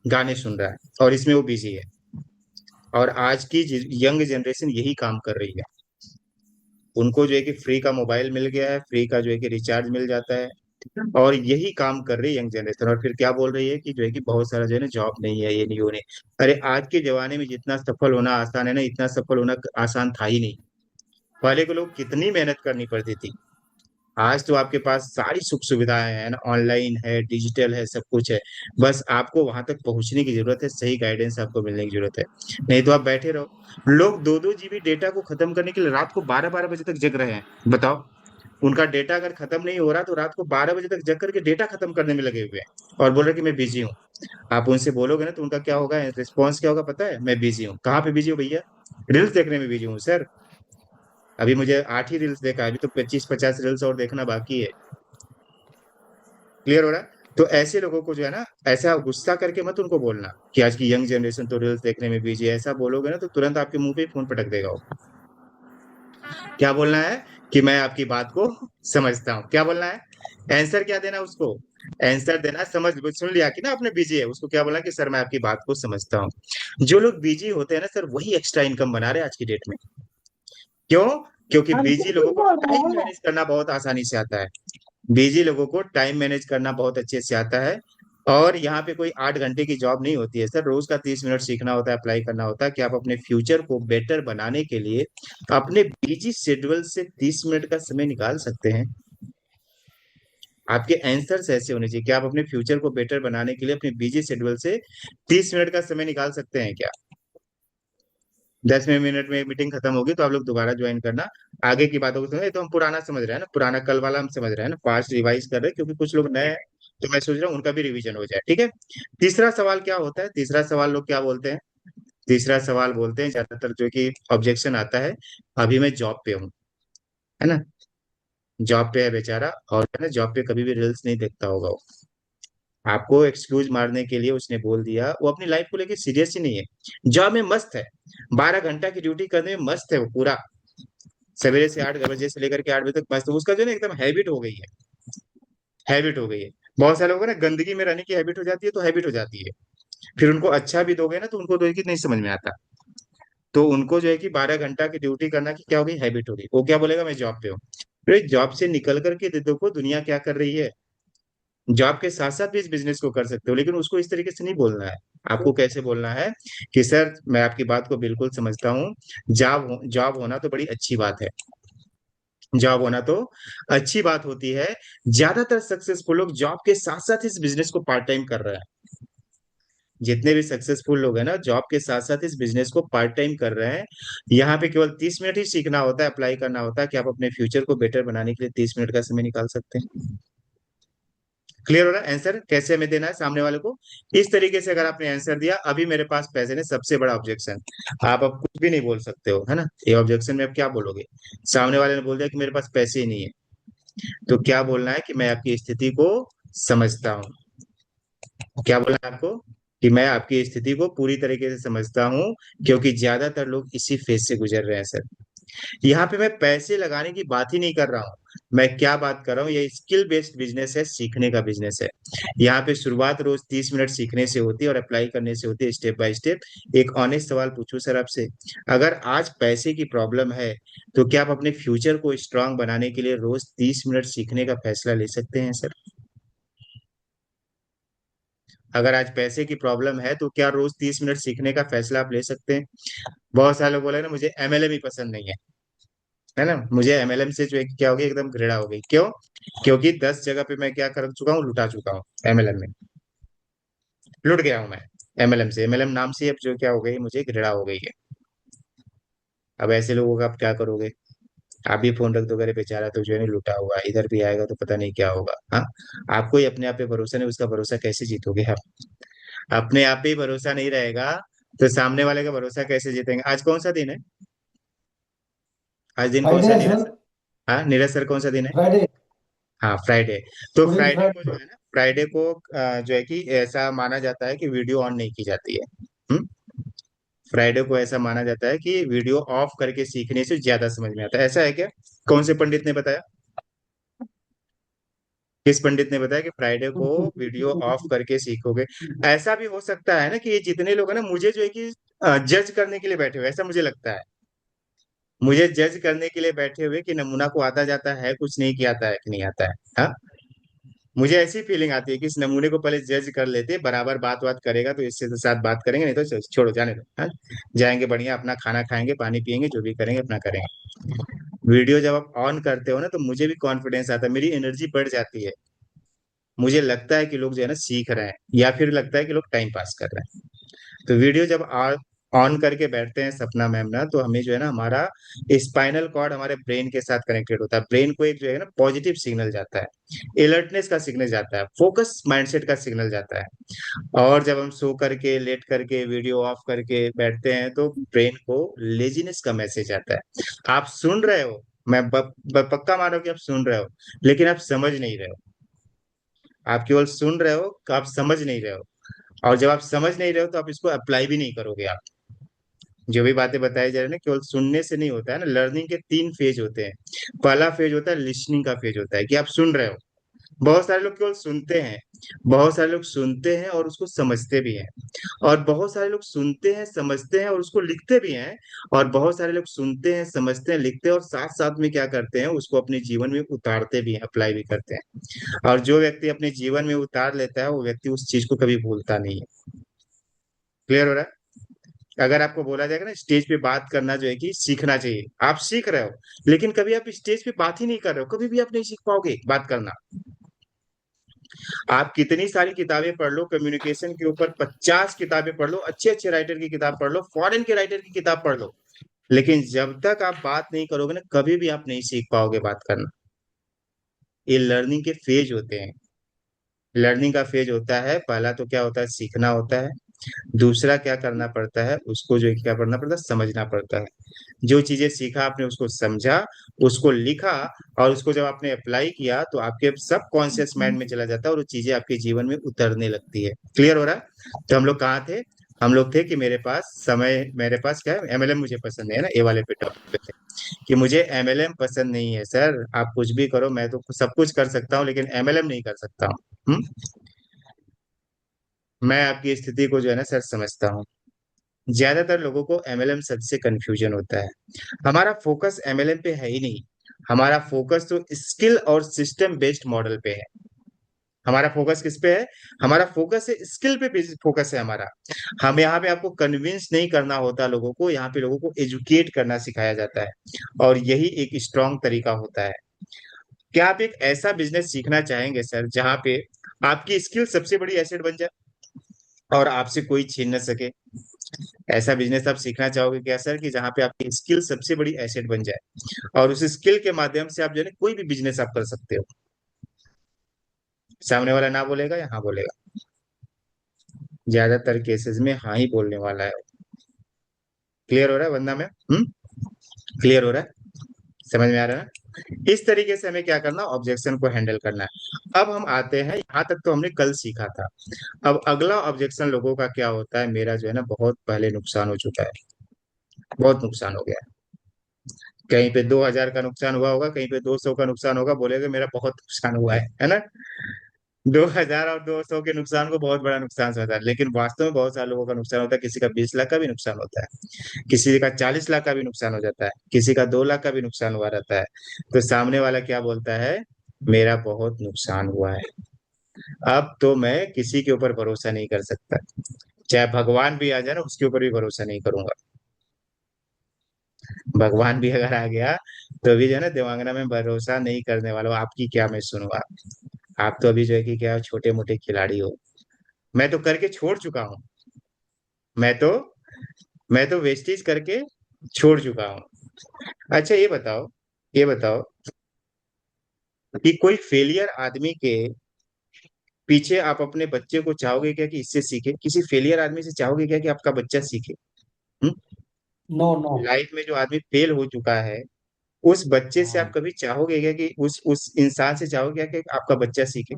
गाने सुन रहा है, और इसमें वो बिजी है। और आज की यंग जनरेशन यही काम कर रही है। उनको जो है कि फ्री का मोबाइल मिल गया है, फ्री का जो है कि रिचार्ज मिल जाता है, और यही काम कर रही है यंग जनरेशन, और फिर क्या बोल रही है कि जो है कि बहुत सारा जो है ना जॉब नहीं है, ये नहीं होने। अरे आज के जमाने में जितना सफल होना आसान है ना, इतना सफल होना आसान था ही नहीं। पहले के लोग कितनी मेहनत करनी पड़ती थी। आज तो आपके पास सारी सुख सुविधाएं हैं ना, ऑनलाइन है, डिजिटल है, सब कुछ है। बस आपको वहां तक पहुंचने की जरूरत है, सही गाइडेंस आपको मिलने की जरूरत है। नहीं तो आप बैठे रहो। लोग 2-2 GB डेटा को खत्म करने के लिए रात को 12-12 बजे तक जग रहे हैं। बताओ। उनका डेटा अगर खत्म नहीं हो रहा तो रात को 12 बजे तक जग करके डेटा खत्म करने में लगे हुए हैं और बोल रहे कि मैं बिजी हूँ। आप उनसे बोलोगे ना तो उनका क्या होगा, रिस्पॉन्स क्या होगा पता है? मैं बिजी हूँ। कहाँ पे बिजी हूँ भैया? रील्स देखने में बिजी हूँ सर। अभी मुझे 8 ही रील्स देखा है, अभी तो 25-50 रील्स और देखना बाकी है। क्लियर हो रहा है? तो ऐसे लोगों को जो है ना, ऐसा गुस्सा करके मत उनको बोलना कि आज की यंग जनरेशन तो रील्स देखने में बिजी है। ऐसा बोलोगे ना तो तुरंत आपके मुंह पे ही फोन पटक देगा वो। क्या बोलना है? कि मैं आपकी बात को समझता हूँ। क्या बोलना है? आंसर क्या देना उसको? आंसर देना समझ, सुन लिया कि ना आपने बिजी है, उसको क्या बोला कि सर मैं आपकी बात को समझता हूँ। जो लोग बिजी होते हैं ना सर, वही एक्स्ट्रा इनकम बना रहे हैं आज की डेट में। क्यों? क्योंकि हम बिजी ठीक लोगों को बोल रहे टाइम हैं। मैनेज करना बहुत आसानी से आता है। बिजी लोगों को टाइम मैनेज करना बहुत अच्छे से आता है। और यहाँ पे कोई 8 घंटे की जॉब नहीं होती है सर, रोज का 30 मिनट सीखना होता है, अप्लाई करना होता है कि आप अपने फ्यूचर को बेटर बनाने के लिए अपने बिजी शेड्यूल से 30 मिनट का समय निकाल सकते हैं। आपके आंसर्स ऐसे होने चाहिए कि आप अपने फ्यूचर को बेटर बनाने के लिए अपने बिजी शेड्यूल से 30 मिनट का समय निकाल सकते हैं क्या? 10वें मिनट में मीटिंग खत्म होगी तो आप लोग दोबारा ज्वाइन करना। आगे की बातों को सुनो, ये तो हम पुराना समझ रहे हैं ना, पुराना कल वाला हम समझ रहे हैं ना, फास्ट रिवाइज कर रहे हैं क्योंकि कुछ लोग नए हैं। तो मैं सोच रहा हूँ उनका भी रिवीजन हो जाए, ठीक है। तीसरा सवाल क्या होता है? तीसरा सवाल लोग क्या बोलते हैं? तीसरा सवाल बोलते हैं ज्यादातर जो कि ऑब्जेक्शन आता है, अभी मैं जॉब पे हूँ, है ना। जॉब पे है बेचारा, और है ना जॉब पे कभी भी रील्स नहीं देखता होगा वो। आपको एक्सक्यूज मारने के लिए उसने बोल दिया, वो अपनी लाइफ को लेके सीरियस ही नहीं है। जॉब में मस्त है, 12 घंटा की ड्यूटी करने में मस्त है वो पूरा। सवेरे से 8 बजे से लेकर के 8 बजे तक मस्त, तो उसका जो है ना एकदम हैबिट हो गई है। हैबिट हो गई है। बहुत सारे लोगों को ना गंदगी में रहने की हैबिट हो जाती है, तो हैबिट हो जाती है। फिर उनको अच्छा भी दोगे ना तो उनको तो है कि नहीं समझ में आता। तो उनको जो है कि 12 घंटा की ड्यूटी करना की क्या हो गई, हैबिट हो गई। वो क्या बोलेगा, मैं जॉब पे हूँ। फिर जॉब से निकल करके देखो दुनिया क्या कर रही है। जॉब के साथ साथ भी इस बिजनेस को कर सकते हो, लेकिन उसको इस तरीके से नहीं बोलना है। आपको कैसे बोलना है कि सर मैं आपकी बात को बिल्कुल समझता हूँ। जॉब होना तो बड़ी अच्छी बात है। जॉब होना तो अच्छी बात होती है। ज्यादातर सक्सेसफुल लोग जॉब के साथ साथ इस बिजनेस को पार्ट टाइम कर रहे हैं। जितने भी सक्सेसफुल लोग हैं ना, जॉब के साथ साथ इस बिजनेस को पार्ट टाइम कर रहे हैं। यहाँ पे केवल 30 मिनट ही सीखना होता है, अप्लाई करना होता है कि आप अपने फ्यूचर को बेटर बनाने के लिए 30 मिनट का समय निकाल सकते हैं। क्लियर हो रहा है? आंसर कैसे हमें देना है सामने वाले को, इस तरीके से। अगर आपने आंसर दिया, अभी मेरे पास पैसे ने, सबसे बड़ा ऑब्जेक्शन। आप अब कुछ भी नहीं बोल सकते हो, है ना। ये ऑब्जेक्शन में अब क्या बोलोगे? सामने वाले ने बोल दिया कि मेरे पास पैसे ही नहीं है, तो क्या बोलना है कि मैं आपकी स्थिति को समझता हूँ। क्या बोलना है आपको? कि मैं आपकी स्थिति को पूरी तरीके से समझता हूँ, क्योंकि ज्यादातर लोग इसी फेज से गुजर रहे हैं सर। यहाँ पे मैं पैसे लगाने की बात ही नहीं कर रहा हूँ। मैं क्या बात कर रहा हूँ, ये स्किल बेस्ड बिजनेस है, सीखने का बिजनेस है। यहाँ पे शुरुआत रोज 30 मिनट सीखने से होती है और अप्लाई करने से होती है, स्टेप बाय स्टेप। एक ऑनेस्ट सवाल पूछूं सर आपसे, अगर आज पैसे की प्रॉब्लम है तो क्या आप अपने फ्यूचर को स्ट्रांग बनाने के लिए रोज 30 मिनट सीखने का फैसला ले सकते हैं सर? अगर आज पैसे की प्रॉब्लम है तो क्या रोज 30 मिनट सीखने का फैसला आप ले सकते हैं? बहुत सारे लोग बोले ना मुझे एमएलएम ही पसंद नहीं है ना। मुझे एमएलएम से जो है कि क्या हो गई, एकदम घृणा हो गई। क्यों? क्योंकि 10 जगह पे मैं क्या कर चुका हूँ, लुटा चुका हूँ एमएलएम में। लुट गया हूँ मैं एमएलएम से। एमएलएम नाम से अब जो क्या हो गई, मुझे घृणा हो गई है। अब ऐसे लोगों का आप क्या करोगे? आप भी फोन रख दोगे, अरे बेचारा तो जो है नहीं लुटा हुआ है, इधर भी आएगा तो पता नहीं क्या होगा। हाँ। आपको ही अपने आप पे भरोसा नहीं, उसका भरोसा कैसे जीतोगे आप? अपने आप पे ही भरोसा नहीं रहेगा तो सामने वाले का भरोसा कैसे जीतेंगे? आज कौन सा दिन है? आज दिन कौन फ्राइडे सा है, है नीरज सर। सर? हाँ नीरज सर, कौन सा दिन है? फ्राइडे। हाँ फ्राइडे। तो टुडे इज फ्राइडे को जो फ्राइडे। है ना, फ्राइडे को जो है कि ऐसा माना जाता है कि वीडियो ऑन नहीं की जाती है। हम्म। फ्राइडे को ऐसा माना जाता है कि वीडियो ऑफ करके सीखने से ज्यादा समझ में आता है। ऐसा है क्या? कौन से पंडित ने बताया? किस पंडित ने बताया कि फ्राइडे को वीडियो ऑफ करके सीखोगे? ऐसा भी हो सकता है ना कि ये जितने लोग हैं ना, मुझे जो है कि जज करने के लिए बैठे हुए, ऐसा मुझे लगता है। मुझे जज करने के लिए बैठे हुए कि नमूना को आता जाता है कुछ नहीं, कि आता है कि नहीं आता है। हाँ। मुझे ऐसी फीलिंग आती है कि इस नमूने को पहले जज कर लेते, बराबर बात बात करेगा तो इससे तो साथ बात करेंगे, नहीं तो छोड़ो जाने दो, हाँ? जाएंगे बढ़िया अपना खाना खाएंगे, पानी पियेंगे, जो भी करेंगे अपना करेंगे। वीडियो जब आप ऑन करते हो ना तो मुझे भी कॉन्फिडेंस आता है, मेरी एनर्जी बढ़ जाती है। मुझे लगता है कि लोग जो है ना सीख रहे हैं, या फिर लगता है कि लोग टाइम पास कर रहे हैं। तो वीडियो जब ऑन करके बैठते हैं सपना मैम ना, तो हमें जो है ना हमारा स्पाइनल कॉर्ड हमारे ब्रेन के साथ कनेक्टेड होता है। ब्रेन को एक जो है ना पॉजिटिव सिग्नल जाता है, अलर्टनेस का सिग्नल जाता है, फोकस माइंडसेट का सिग्नल जाता है। और जब हम सो करके लेट करके वीडियो ऑफ करके बैठते हैं तो ब्रेन को लेजीनेस का मैसेज आता है। आप सुन रहे हो, मैं पक्का मानो कि आप सुन रहे हो, लेकिन आप समझ नहीं रहे हो। आप केवल सुन रहे हो, आप समझ नहीं रहे हो। और जब आप समझ नहीं रहे हो तो आप इसको अप्लाई भी नहीं करोगे। आप जो भी बातें बताई जा रही है ना, केवल सुनने से नहीं होता है ना। लर्निंग के तीन फेज होते हैं। पहला फेज होता है लिसनिंग का फेज, होता है कि आप सुन रहे हो। बहुत सारे लोग केवल सुनते हैं, बहुत सारे लोग सुनते हैं और उसको समझते भी हैं। और बहुत सारे लोग सुनते हैं, समझते हैं और उसको लिखते भी हैं। और बहुत सारे लोग सुनते हैं, समझते हैं, लिखते हैं और साथ साथ में क्या करते हैं, उसको अपने जीवन में उतारते भी हैं, अप्लाई भी करते हैं। और जो व्यक्ति अपने जीवन में उतार लेता है वो व्यक्ति उस चीज को कभी भूलता नहीं है। क्लियर हो रहा है? अगर आपको बोला जाएगा ना स्टेज पे बात करना जो है कि सीखना चाहिए, आप सीख रहे हो, लेकिन कभी आप स्टेज पे बात ही नहीं कर रहे हो, कभी भी आप नहीं सीख पाओगे बात करना। आप कितनी सारी किताबें पढ़ लो कम्युनिकेशन के ऊपर, 50 किताबें पढ़ लो, अच्छे अच्छे राइटर की किताब पढ़ लो, फॉरेन के राइटर की किताब पढ़ लो, लेकिन जब तक आप बात नहीं करोगे ना कभी भी आप नहीं सीख पाओगे बात करना। ये लर्निंग के फेज होते हैं। लर्निंग का फेज होता है, पहला तो क्या होता है, सीखना होता है। दूसरा क्या करना पड़ता है, उसको जो है क्या करना पड़ता है, समझना पड़ता है। जो चीजें सीखा आपने उसको समझा, उसको लिखा, और उसको जब आपने अप्लाई किया तो आपके सब कॉन्शियस माइंड में चला जाता है और वो चीजें आपके जीवन में उतरने लगती है। क्लियर हो रहा है? तो हम लोग कहाँ थे? हम लोग थे कि मेरे पास समय, मेरे पास क्या है, एमएलएम मुझे पसंद है ना, ए वाले पे टॉपिक पे थे कि मुझे एमएलएम पसंद नहीं है सर। आप कुछ भी करो, मैं तो सब कुछ कर सकता हूँ लेकिन एमएलएम नहीं कर सकता हूँ। मैं आपकी स्थिति को जो है ना सर समझता हूँ। ज्यादातर लोगों को एमएलएम शब्द से कंफ्यूजन होता है। हमारा फोकस एमएलएम पे है ही नहीं। हमारा फोकस तो स्किल और सिस्टम बेस्ड मॉडल पे है। हमारा फोकस किस पे है? हमारा फोकस है स्किल पे, फोकस है हमारा। हम यहाँ पे आपको कन्विंस नहीं करना होता लोगों को, यहाँ पे लोगों को एजुकेट करना सिखाया जाता है। और यही एक स्ट्रांग तरीका होता है। क्या आप एक ऐसा बिजनेस सीखना चाहेंगे सर जहाँ पे आपकी स्किल सबसे बड़ी एसेट बन जाए और आपसे कोई छीन न सके? ऐसा बिजनेस आप सीखना चाहोगे क्या सर कि जहाँ पे आपकी स्किल सबसे बड़ी एसेट बन जाए और उस स्किल के माध्यम से आप जो है ना कोई भी बिजनेस आप कर सकते हो? सामने वाला ना बोलेगा या हाँ बोलेगा? ज्यादातर केसेस में हाँ ही बोलने वाला है। क्लियर हो रहा है वंदना में? क्लियर हो रहा है? समझ में आ रहा है ना? इस तरीके से हमें क्या करना, ऑब्जेक्शन को हैंडल करना है। अब हम आते हैं, यहाँ तक तो हमने कल सीखा था। अब अगला ऑब्जेक्शन लोगों का क्या होता है, मेरा जो है ना बहुत पहले नुकसान हो चुका है, बहुत नुकसान हो गया है। कहीं पे 2,000 का नुकसान हुआ होगा, कहीं पे 200 का नुकसान होगा, बोलेगा मेरा बहुत नुकसान हुआ है ना? 2,000 और 200 के नुकसान को बहुत बड़ा नुकसान समझता है, लेकिन वास्तव में बहुत सारे लोगों का नुकसान होता है। किसी का 20 लाख का भी नुकसान होता है, किसी का 40 लाख का भी नुकसान हो जाता है, किसी का 2 लाख का भी नुकसान हुआ रहता है। तो सामने वाला क्या बोलता है, मेरा बहुत नुकसान हुआ है, अब तो मैं किसी के ऊपर भरोसा नहीं कर सकता। चाहे भगवान भी आ जाए ना उसके ऊपर भी भरोसा नहीं करूंगा। भगवान भी अगर आ गया तो भी जो है ना देवांगना में भरोसा नहीं करने वाला हूँ। आपकी क्या मैं सुनूंगा? आप तो अभी जो है कि क्या छोटे मोटे खिलाड़ी हो। मैं तो करके छोड़ चुका हूँ। मैं तो मैं तो वेस्टेज करके छोड़ चुका हूँ। अच्छा ये बताओ, ये बताओ कि कोई फेलियर आदमी के पीछे आप अपने बच्चे को चाहोगे क्या कि इससे सीखे? किसी फेलियर आदमी से चाहोगे क्या कि आपका बच्चा सीखे? No no. लाइफ में जो आदमी फेल हो चुका है उस बच्चे से आप हाँ, कभी चाहोगे क्या कि उस इंसान से चाहोगे क्या कि आपका बच्चा सीखे?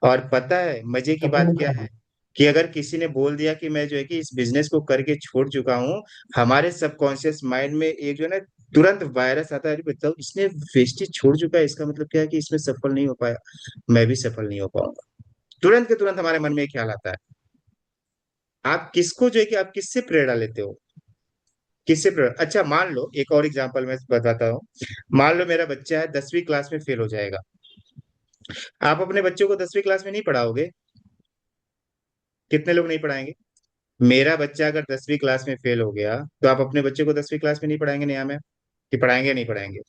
और पता है मजे की कभी बात नहीं क्या चाहूंगा। है, कि अगर किसी ने बोल दिया कि मैं जो है कि इस बिजनेस को करके छोड़ चुका हूँ, हमारे सबकॉन्शियस माइंड में एक जो है ना तुरंत वायरस आता है, अरे बताओ इसने वेस्टेज छोड़ चुका है, इसका मतलब क्या है कि इसमें सफल नहीं हो पाया, मैं भी सफल नहीं हो पाऊंगा। तुरंत के तुरंत हमारे मन में एक ख्याल आता है। आप किसको जो है कि आप किससे प्रेरणा लेते हो? किससे प्रेरणा? अच्छा मान लो एक और एग्जांपल मैं बताता हूँ। मान लो मेरा बच्चा है 10वीं क्लास में फेल हो जाएगा, आप अपने बच्चों को 10वीं क्लास में नहीं पढ़ाओगे? कितने लोग नहीं पढ़ाएंगे? मेरा बच्चा अगर 10वीं क्लास में फेल हो गया तो आप अपने बच्चे को 10वीं क्लास में नहीं पढ़ाएंगे नया में? कि पढ़ाएंगे या नहीं पढ़ाएंगे?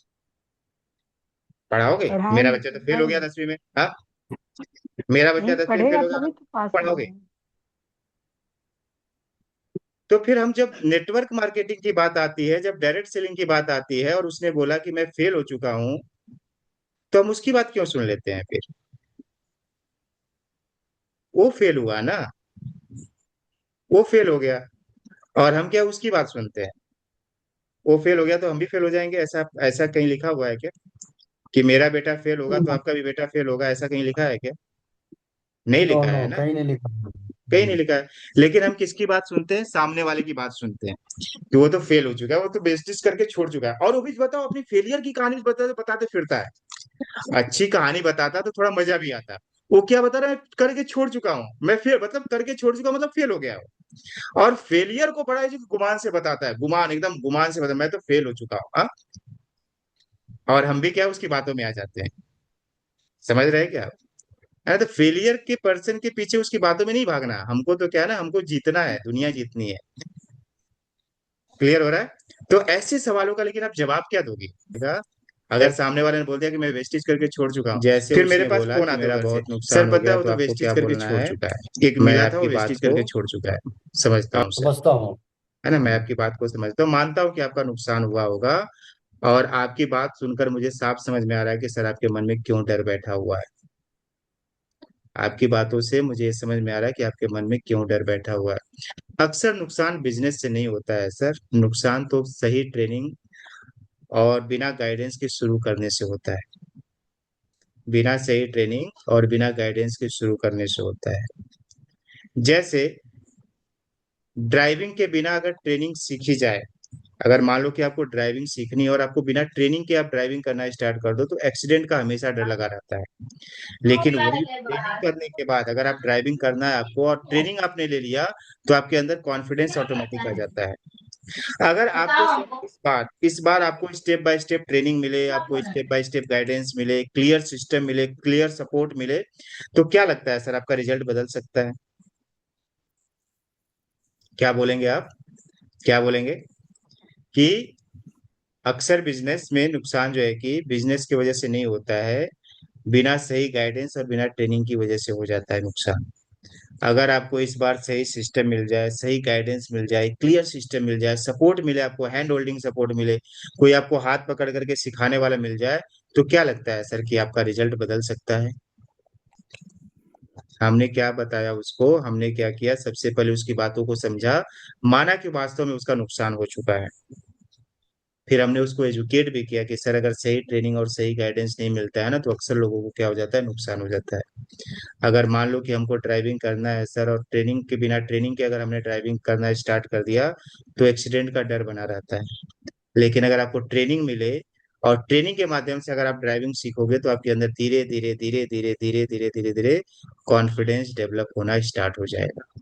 पढ़ाओगे? मेरा पढ़ाएंगे, बच्चा तो फेल हो गया पढ़ाएंगे। 10वीं में, हाँ। मेरा बच्चा नहीं 10वीं में फेल पढ़ेगा हो गया, तभी आप तो पास पढ़ाओगे? होगा। तो फिर हम जब नेटवर्क मार्केटिंग की बात आती है, जब डायरेक्ट सेलिंग की बात आती है और उसने बोला कि मैं फेल हो चुका हूं, तो हम उसकी बात क्यों सुन लेते हैं फिर? वो फेल हुआ ना, वो फेल हो गया, और हम क्या उसकी बात सुनते हैं? वो फेल हो गया तो हम भी फेल हो जाएंगे, ऐसा ऐसा कहीं लिखा हुआ है क्या? कि मेरा बेटा फेल होगा तो आपका भी बेटा फेल होगा, ऐसा कहीं लिखा है क्या? नहीं नो लिखा नो, है ना। कहीं नहीं लिखा। कहीं नहीं लिखा है। लेकिन हम किसकी बात सुनते हैं? सामने वाले की बात सुनते हैं कि वो तो फेल हो चुका है, वो तो बेइज्जती करके छोड़ चुका है, और वो भी बताओ अपनी फेलियर की कहानी बताते बताते फिरता है। अच्छी कहानी बताता तो थोड़ा मजा भी आता। वो क्या बता रहा है? करके छोड़ चुका हूँ मैं, फेल मतलब करके छोड़ चुका मतलब फेल हो गया हूँ। और फेलियर को बड़ा जी गुमान से बताता है, गुमान, एकदम गुमान से बताता मैं तो फेल हो चुका हूँ, हाँ। और हम भी क्या उसकी बातों में आ जाते हैं। समझ रहे हैं क्या आप? है तो फेलियर के पर्सन के पीछे उसकी बातों में नहीं भागना, हमको तो क्या है ना, हमको जीतना है, दुनिया जीतनी है। क्लियर हो रहा है? तो ऐसे सवालों का लेकिन आप जवाब क्या दोगे? देखा, अगर सामने वाले ने बोल दिया कि मैं वेस्टेज करके छोड़ चुका हूँ, जैसे फिर मेरे उसने पास बोला फोन कि आता है मेरा उधर से, बहुत सर नुकसान हो पता है गया, वो तो तो आपको वेस्टेज क्या करके बोलना छोड़ है। चुका है, एक मैं मिला था वो आपकी बात वेस्टेज को करके छोड़ चुका है। समझता हूँ सर। समझता हूँ। है ना, मैं आपकी बात को समझता हूँ, मानता हूँ कि आपका नुकसान हुआ होगा। और आपकी बात सुनकर मुझे साफ समझ में आ रहा है कि सर आपके मन में क्यों डर बैठा हुआ है। आपकी बातों से मुझे ये समझ में आ रहा है कि आपके मन में क्यों डर बैठा हुआ है। अक्सर नुकसान बिजनेस से नहीं होता है सर, नुकसान तो सही ट्रेनिंग और बिना गाइडेंस के शुरू करने से होता है। बिना सही ट्रेनिंग और बिना गाइडेंस के शुरू करने से होता है। जैसे ड्राइविंग के बिना अगर ट्रेनिंग सीखी जाए, अगर मान लो कि आपको ड्राइविंग सीखनी है और आपको बिना ट्रेनिंग के आप ड्राइविंग करना स्टार्ट कर दो, तो एक्सीडेंट का हमेशा डर लगा रहता है। लेकिन वही ट्रेनिंग करने के बाद अगर आप ड्राइविंग करना है आपको और ट्रेनिंग आपने ले लिया, तो आपके अंदर कॉन्फिडेंस ऑटोमेटिक आ जाता है। अगर आपको सर इस बार आपको स्टेप बाय स्टेप ट्रेनिंग मिले, आपको स्टेप बाय स्टेप गाइडेंस मिले, क्लियर सिस्टम मिले, क्लियर सपोर्ट मिले, तो क्या लगता है सर आपका रिजल्ट बदल सकता है? क्या बोलेंगे आप? क्या बोलेंगे? कि अक्सर बिजनेस में नुकसान जो है कि बिजनेस की वजह से नहीं होता है, बिना सही गाइडेंस और बिना ट्रेनिंग की वजह से हो जाता है नुकसान। अगर आपको इस बार सही सिस्टम मिल जाए, सही गाइडेंस मिल जाए, क्लियर सिस्टम मिल जाए, सपोर्ट मिले, आपको हैंड होल्डिंग सपोर्ट मिले, कोई आपको हाथ पकड़ करके सिखाने वाला मिल जाए, तो क्या लगता है सर कि आपका रिजल्ट बदल सकता है? हमने क्या बताया उसको, हमने क्या किया, सबसे पहले उसकी बातों को समझा, माना कि वास्तव में उसका नुकसान हो चुका है। फिर हमने उसको एजुकेट भी किया कि सर अगर सही ट्रेनिंग और सही गाइडेंस नहीं मिलता है ना, तो अक्सर लोगों को क्या हो जाता है, नुकसान हो जाता है। अगर मान लो कि हमको ड्राइविंग करना है सर, और ट्रेनिंग के बिना ट्रेनिंग के अगर हमने ड्राइविंग करना स्टार्ट कर दिया, तो एक्सीडेंट का डर बना रहता है। लेकिन अगर आपको ट्रेनिंग मिले और ट्रेनिंग के माध्यम से अगर आप ड्राइविंग सीखोगे, तो आपके अंदर धीरे धीरे धीरे धीरे धीरे धीरे धीरे धीरे कॉन्फिडेंस डेवलप होना स्टार्ट हो जाएगा।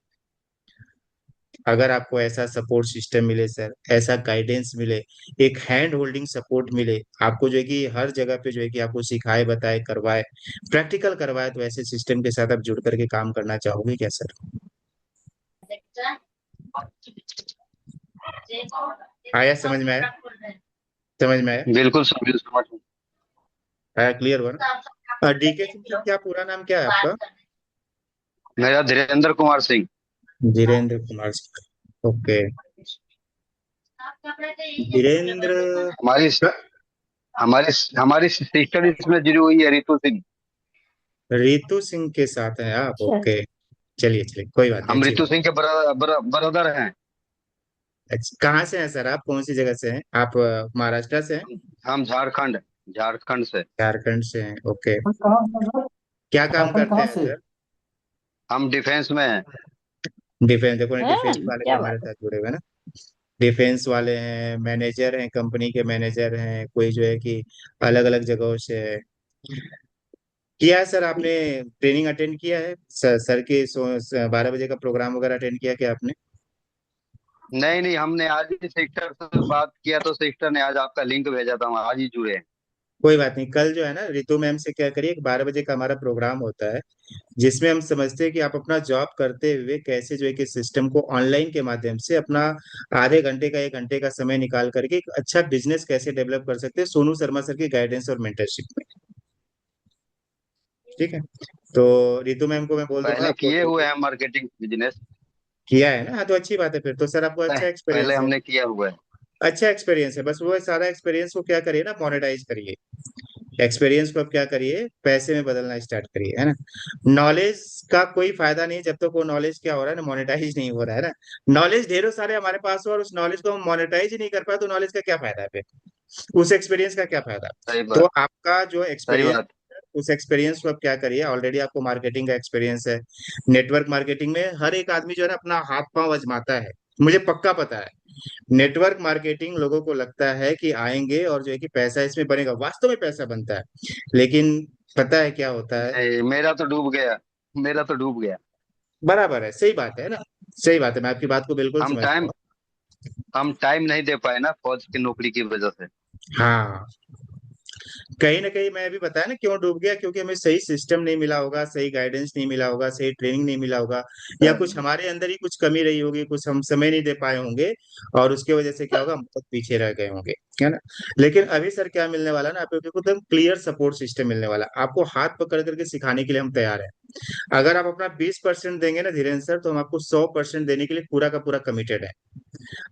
अगर आपको ऐसा सपोर्ट सिस्टम मिले सर, ऐसा गाइडेंस मिले, एक हैंड होल्डिंग सपोर्ट मिले, आपको जो है कि हर जगह पे जो है कि आपको सिखाए, बताए, करवाए, प्रैक्टिकल करवाए, तो ऐसे सिस्टम के साथ आप जुड़ करके काम करना चाहोगे क्या सर? आया समझ में आया? समझ में आया? बिल्कुल सर, बिल्कुल समझ में। आया, क्लियर हुआ ना? डीके सिंह सर, क्या पूरा नाम क्या है आपका? मेरा धीरेन्द्र कुमार सिंह। धीरेन्द्र कुमार सिंह, ओके। धीरेन्द्र, हमारी हमारी हमारी सिस्टर इसमें जुड़ी हुई है, रितु सिंह। रितु सिंह के साथ हैं आप, ओके। चलिए चलिए, कोई बात नहीं, हम अच्छी रितु बात। सिंह के ब्रदर हैं। अच्छा, कहाँ से हैं सर आप, कौन सी जगह से हैं आप? महाराष्ट्र से हैं? हम झारखंड झारखंड से। झारखंड से हैं, ओके। कहाँ से सर? क्या काम झारखंड करते कहाँ हैं से? सर? हम डिफेंस में हैं। डिफेंस, देखो ना, डिफेंस हैं? वाले भी क्या हमारे बात है। साथ जुड़े हुए हैं ना। डिफेंस वाले हैं, मैनेजर हैं, कंपनी के मैनेजर हैं, कोई जो है कि अलग अलग जगहों से है। किया है सर आपने? ट्रेनिंग अटेंड किया है सर के 12 बजे का प्रोग्राम वगैरह अटेंड किया क्या आपने? नहीं नहीं, हमने आज ही सिस्टर से बात किया, तो सिस्टर ने आज आपका लिंक भेजा था, हम आज ही जुड़े हैं। कोई बात नहीं, कल जो है ना रितु मैम से क्या करिए, 12 बजे का हमारा प्रोग्राम होता है, जिसमें हम समझते हैं कि आप अपना जॉब करते हुए कैसे जो है कि सिस्टम को ऑनलाइन के माध्यम से अपना आधे घंटे का 1 घंटे का समय निकाल करके एक अच्छा बिजनेस कैसे डेवलप कर सकते हैं, सोनू शर्मा सर की गाइडेंस और मेंटरशिप में। ठीक है, तो रितु मैम को मैं बोल दूंगा पहले आपको किए हुए बिल्कुल। हैं मार्केटिंग बिजनेस। किया है ना, हाँ तो अच्छी बात है, फिर तो सर आपको अच्छा पहले एक्सपीरियंस है। हमने किया हुआ है। अच्छा एक्सपीरियंस है, बस वो सारा एक्सपीरियंस को क्या करिए ना, मोनेटाइज करिए। एक्सपीरियंस को आप क्या करिए, पैसे में बदलना स्टार्ट करिए, है ना। नॉलेज का कोई फायदा नहीं जब तक वो नॉलेज क्या हो रहा है ना, मोनेटाइज नहीं हो रहा है ना। नॉलेज ढेरों सारे हमारे पास हो और उस नॉलेज को हम मोनेटाइज ही नहीं कर पाए, तो नॉलेज का क्या फायदा है फिर, उस एक्सपीरियंस का क्या फायदा। सही तो बात। आपका जो सही एक्सपीरियंस, बात। उस एक्सपीरियंस को आप क्या करिए, ऑलरेडी आपको मार्केटिंग का एक्सपीरियंस है। नेटवर्क मार्केटिंग में हर एक आदमी जो है ना अपना हाथ पांव आजमाता है, मुझे पक्का पता है। नेटवर्क मार्केटिंग लोगों को लगता है कि आएंगे और जो है कि पैसा इसमें बनेगा, वास्तव में पैसा बनता है, लेकिन पता है क्या होता है। नहीं, मेरा तो डूब गया। मेरा तो डूब गया। बराबर है, सही बात है ना, सही बात है, मैं आपकी बात को बिल्कुल हम समझता टाइम हूँ। हम टाइम नहीं दे पाए ना, फौज की नौकरी की वजह से। हाँ, कहीं ना कहीं मैं भी बताया ना क्यों डूब गया, क्योंकि हमें सही सिस्टम नहीं मिला होगा, सही गाइडेंस नहीं मिला होगा, सही ट्रेनिंग नहीं मिला होगा, या कुछ हमारे अंदर ही कुछ कमी रही होगी, कुछ हम समय नहीं दे पाए होंगे, और उसके वजह से क्या होगा, हम बहुत पीछे रह गए होंगे, है ना। लेकिन अभी सर क्या मिलने वाला है ना, आपको एकदम क्लियर सपोर्ट सिस्टम मिलने वाला है, आपको हाथ पकड़ करके सिखाने के लिए हम तैयार हैं। अगर आप अपना 20% देंगे ना धीरेन्द्र सर, तो हम आपको 100% देने के लिए पूरा का पूरा कमिटेड है।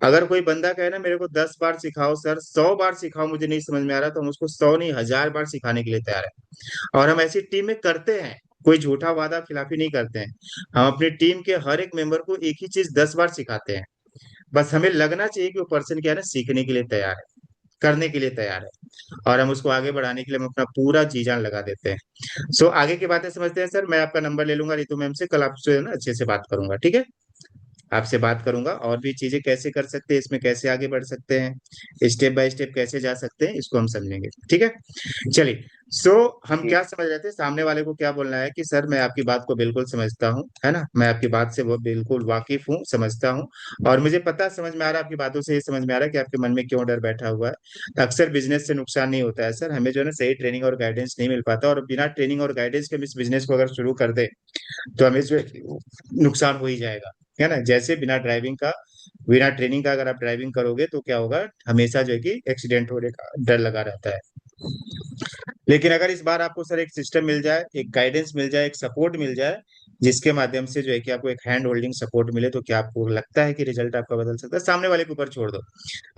अगर कोई बंदा कहे ना मेरे को 10 बार सिखाओ सर, 100 बार सिखाओ, मुझे नहीं समझ में आ रहा, तो हम उसको 100 नहीं 1000 बार सिखाने के लिए तैयार है। और हम ऐसी टीम में करते हैं, कोई झूठा वादा खिलाफी नहीं करते हैं। हम अपनी टीम के हर एक मेंबर को एक ही चीज 10 बार सिखाते हैं। बस हमें लगना चाहिए कि वो पर्सन क्या है ना, सीखने के लिए तैयार है, करने के लिए तैयार है, और हम उसको आगे बढ़ाने के लिए हम अपना पूरा जी जान लगा देते हैं। सो आगे की बातें समझते हैं सर, मैं आपका नंबर ले लूंगा रितु मैम से, कल आपसे ना अच्छे से बात करूंगा, ठीक है। आपसे बात करूंगा और भी चीजें कैसे कर सकते हैं, इसमें कैसे आगे बढ़ सकते हैं, स्टेप बाय स्टेप कैसे जा सकते हैं, इसको हम समझेंगे, ठीक है। चलिए, सो हम ठीक। क्या समझ रहे थे, सामने वाले को क्या बोलना है कि सर मैं आपकी बात को बिल्कुल समझता हूँ, है ना, मैं आपकी बात से वो बिल्कुल वाकिफ हूँ, समझता हूँ, और मुझे पता समझ में आ रहा है, आपकी बातों से ये समझ में आ रहा है कि आपके मन में क्यों डर बैठा हुआ है। अक्सर बिजनेस से नुकसान नहीं होता है सर, हमें जो है ना सही ट्रेनिंग और गाइडेंस नहीं मिल पाता, और बिना ट्रेनिंग और गाइडेंस के हम इस बिजनेस को अगर शुरू कर दे तो हमें जो है नुकसान हो ही जाएगा, है ना। जैसे बिना ट्रेनिंग का अगर आप ड्राइविंग करोगे तो क्या होगा, हमेशा जो है कि एक्सीडेंट होने का डर लगा रहता है। लेकिन अगर इस बार आपको सर एक सिस्टम मिल जाए, एक गाइडेंस मिल जाए, एक सपोर्ट मिल जाए, जिसके माध्यम से जो है कि आपको एक हैंड होल्डिंग सपोर्ट मिले, तो क्या आपको लगता है कि रिजल्ट आपका बदल सकता है। सामने वाले के ऊपर छोड़ दो,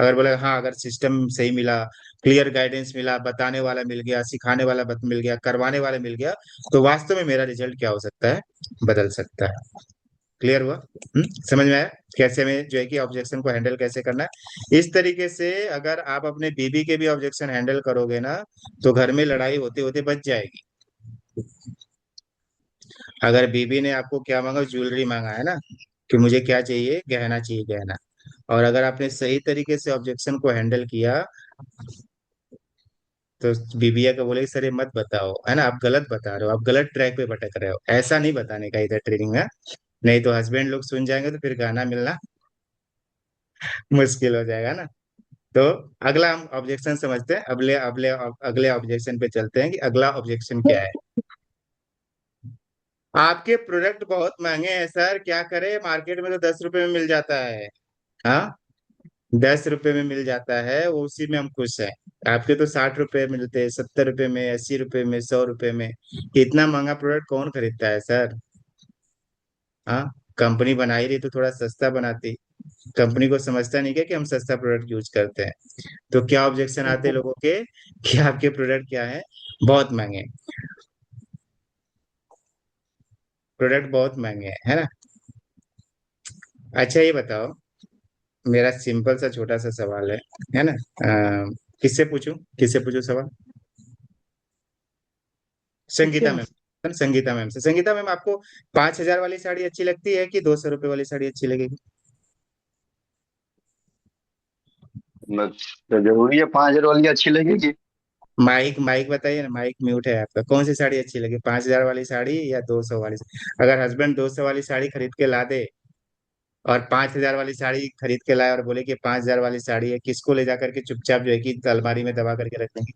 अगर बोले हाँ, अगर सिस्टम सही मिला, क्लियर गाइडेंस मिला, बताने वाला मिल गया, सिखाने वाला मिल गया, करवाने वाला मिल गया, तो वास्तव में मेरा रिजल्ट क्या हो सकता है, बदल सकता है। क्लियर हुआ? समझ में आया कैसे हमें जो है कि ऑब्जेक्शन को हैंडल कैसे करना है। इस तरीके से अगर आप अपने बीबी के भी ऑब्जेक्शन हैंडल करोगे ना, तो घर में लड़ाई होते होते बच जाएगी। अगर बीबी ने आपको क्या मांगा, ज्वेलरी मांगा है ना, कि मुझे क्या चाहिए, गहना चाहिए, गहना, और अगर आपने सही तरीके से ऑब्जेक्शन को हैंडल किया, तो बीबिया को बोले सर ये मत बताओ, है ना, आप गलत बता रहे हो, आप गलत ट्रैक पे भटक रहे हो, ऐसा नहीं बताने का इधर ट्रेनिंग में। नहीं तो हस्बैंड लोग सुन जाएंगे तो फिर गाना मिलना मुश्किल हो जाएगा ना। तो अगला हम ऑब्जेक्शन समझते हैं, अगले अगले अगले ऑब्जेक्शन पे चलते हैं कि अगला ऑब्जेक्शन क्या है। आपके प्रोडक्ट बहुत महंगे हैं सर, क्या करें, मार्केट में तो 10 रुपए में मिल जाता है। हाँ, 10 रुपए में मिल जाता है, वो उसी में हम खुश हैं। आपके तो 60 रुपए मिलते हैं, 70 रुपए में, 80 रुपए में, 100 रुपए में। इतना महंगा प्रोडक्ट कौन खरीदता है सर। हाँ, कंपनी बना ही रही तो थोड़ा सस्ता बनाती। कंपनी को समझता नहीं क्या कि हम सस्ता प्रोडक्ट यूज करते हैं। तो क्या ऑब्जेक्शन आते हैं लोगों के, कि आपके प्रोडक्ट क्या है, बहुत महंगे, प्रोडक्ट बहुत महंगे हैं, है ना। अच्छा ये बताओ, मेरा सिंपल सा छोटा सा सवाल है ना। किससे पूछूं सवाल, इससे संगीता मैम, संगीता मैम से। संगीता मैम, आपको 5,000 वाली साड़ी अच्छी लगती है कि 200 रुपए वाली साड़ी अच्छी लगेगी। तो जरूरी है 5,000 वाली अच्छी लगेगी। माइक माइक बताइए ना, माइक म्यूट है आपका, कौन सी साड़ी अच्छी लगी, 5,000 वाली साड़ी या 200 वाली अगर हस्बैंड 200 वाली साड़ी खरीद के ला दे, और 5,000 वाली साड़ी खरीद के लाए और बोले कि 5,000 वाली साड़ी है, किसको ले जाकर के चुपचाप जो है कि अलमारी में दबा करके रख देंगे।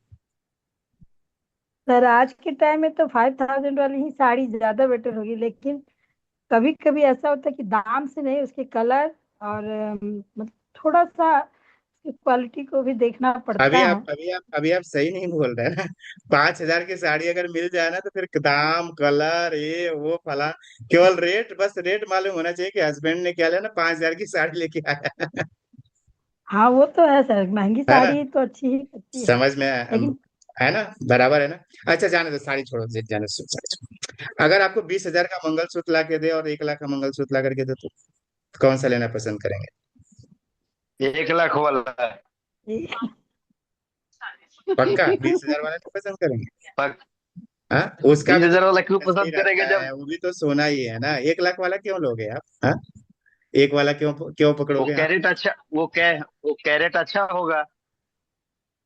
सर आज के टाइम में तो 5,000 वाली ही साड़ी ज्यादा बेटर होगी, लेकिन कभी कभी ऐसा होता है कि दाम से नहीं, उसके कलर और मतलब थोड़ा सा क्वालिटी को भी देखना अभी पड़ता आप है। अभी आप अभी आप सही नहीं बोल रहे हैं ना। 5,000 की साड़ी अगर मिल जाए ना तो फिर दाम कलर ये वो फला, केवल रेट, बस रेट मालूम होना चाहिए कि हस्बैंड ने क्या लिया ना, 5,000 की साड़ी लेके आया। हाँ वो तो है सर, महंगी है ना, साड़ी तो अच्छी ही लगती है, समझ में लेकिन है ना, बराबर है ना। अच्छा जाने दो, साड़ी छोड़ो, जाने दो, साड़ी छोड़ो। अगर आपको 20,000 का मंगलसूत्र ला के दे और 1 लाख का मंगलसूत्र ला करके दे तो कौन सा लेना पसंद करेंगे? 1 लाख वाला। ये- पक्का 20,000 वाला नहीं पसंद करेंगे? पर हाँ, उसका बीस भी तो हजार वाला क्यों सही पसंद करेंगे रहता जब है, वो भी तो सोना ही है ना। 1 लाख वाला क्यों लोगे आप? हाँ, एक वाला क्यों क्यों वो पकड़ोगे आप? कैरेट अच्छा, वो कैरेट अच्छा होगा।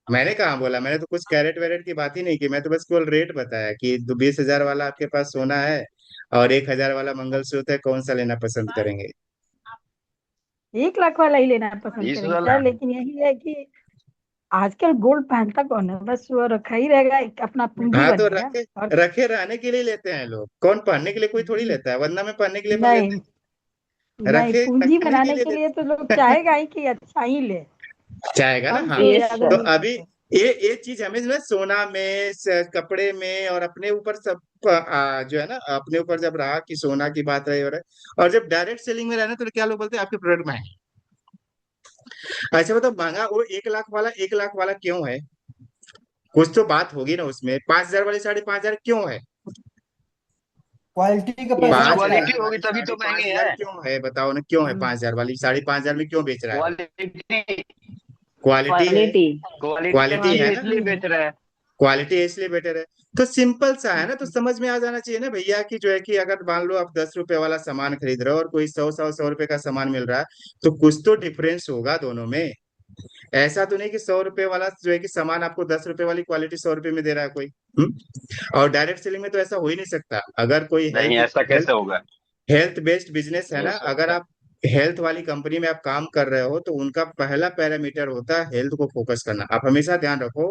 मैंने कहाँ बोला, मैंने तो कुछ कैरेट वैरेट की बात ही नहीं की, मैं तो बस केवल रेट बताया कि 20,000 वाला आपके पास सोना है और 1,000 वाला मंगलसूत्र है, कौन सा लेना पसंद करेंगे? 1 लाख वाला ही लेना पसंद बीस करेंगे वाला सर, लेकिन यही है कि आजकल गोल्ड पहनता कौन है, बस वो रखा ही रहेगा, एक अपना पूंजी हाँ तो बनेगा। रखे, और रखे रहने के लिए लेते हैं लोग, कौन पहनने के लिए कोई थोड़ी लेता है, वरना में पहनने के लिए अपन लेते नहीं हैं, नहीं, रखे पूंजी रखने के बनाने लिए के लिए लेते तो लोग चाहेगा ही कि अच्छा ही ले, हैं। चाहेगा ना, कम हाँ। से यस अगर तो सर। मिले अभी तो। ये चीज हमें जो है सोना में कपड़े में और अपने ऊपर सब जो है ना, अपने ऊपर जब रहा कि सोना की बात रही और है, और जब डायरेक्ट सेलिंग में रहना तो क्या लोग बोलते हैं आपके प्रोडक्ट में है। अच्छा बताओ, महंगा वो 1 लाख वाला क्यों है? कुछ तो बात होगी ना उसमें। 5,000 वाली साड़ी 5,000 क्यों है? क्वालिटी का यस पैसा पांच लगता सर। है। हजार क्वालिटी होगी वाली तभी साड़ी तो पांच महंगी हजार है। क्यों है, बताओ ना, क्यों है हम्म। 5,000 वाली साड़ी 5,000 में क्यों बेच रहा है? क्वालिटी, क्वालिटी है, क्वालिटी। क्वालिटी क्वालिटी अच्छी है है ना, इसलिए बेच रहा है। क्वालिटी इसलिए बेटर है। तो सिंपल सा है ना, तो समझ में आ जाना चाहिए ना भैया कि जो है कि अगर मान लो आप 10 रुपए वाला सामान खरीद रहे हो और कोई 100 100 100 रुपए का सामान मिल रहा है, तो कुछ तो डिफरेंस होगा दोनों में। ऐसा तो नहीं कि 100 रुपए वाला जो है कि सामान आपको 10 रुपए वाली क्वालिटी 100 रुपए में दे रहा है कोई। और डायरेक्ट सेलिंग में तो ऐसा हो ही नहीं सकता। अगर कोई नहीं, ऐसा हेल्थ कैसे होगा? हेल्थ बेस्ड बिजनेस है नहीं ना, हो अगर सकता। आप हेल्थ वाली कंपनी में आप काम कर रहे हो तो उनका पहला पैरामीटर होता है हेल्थ को फोकस करना। आप हमेशा ध्यान रखो,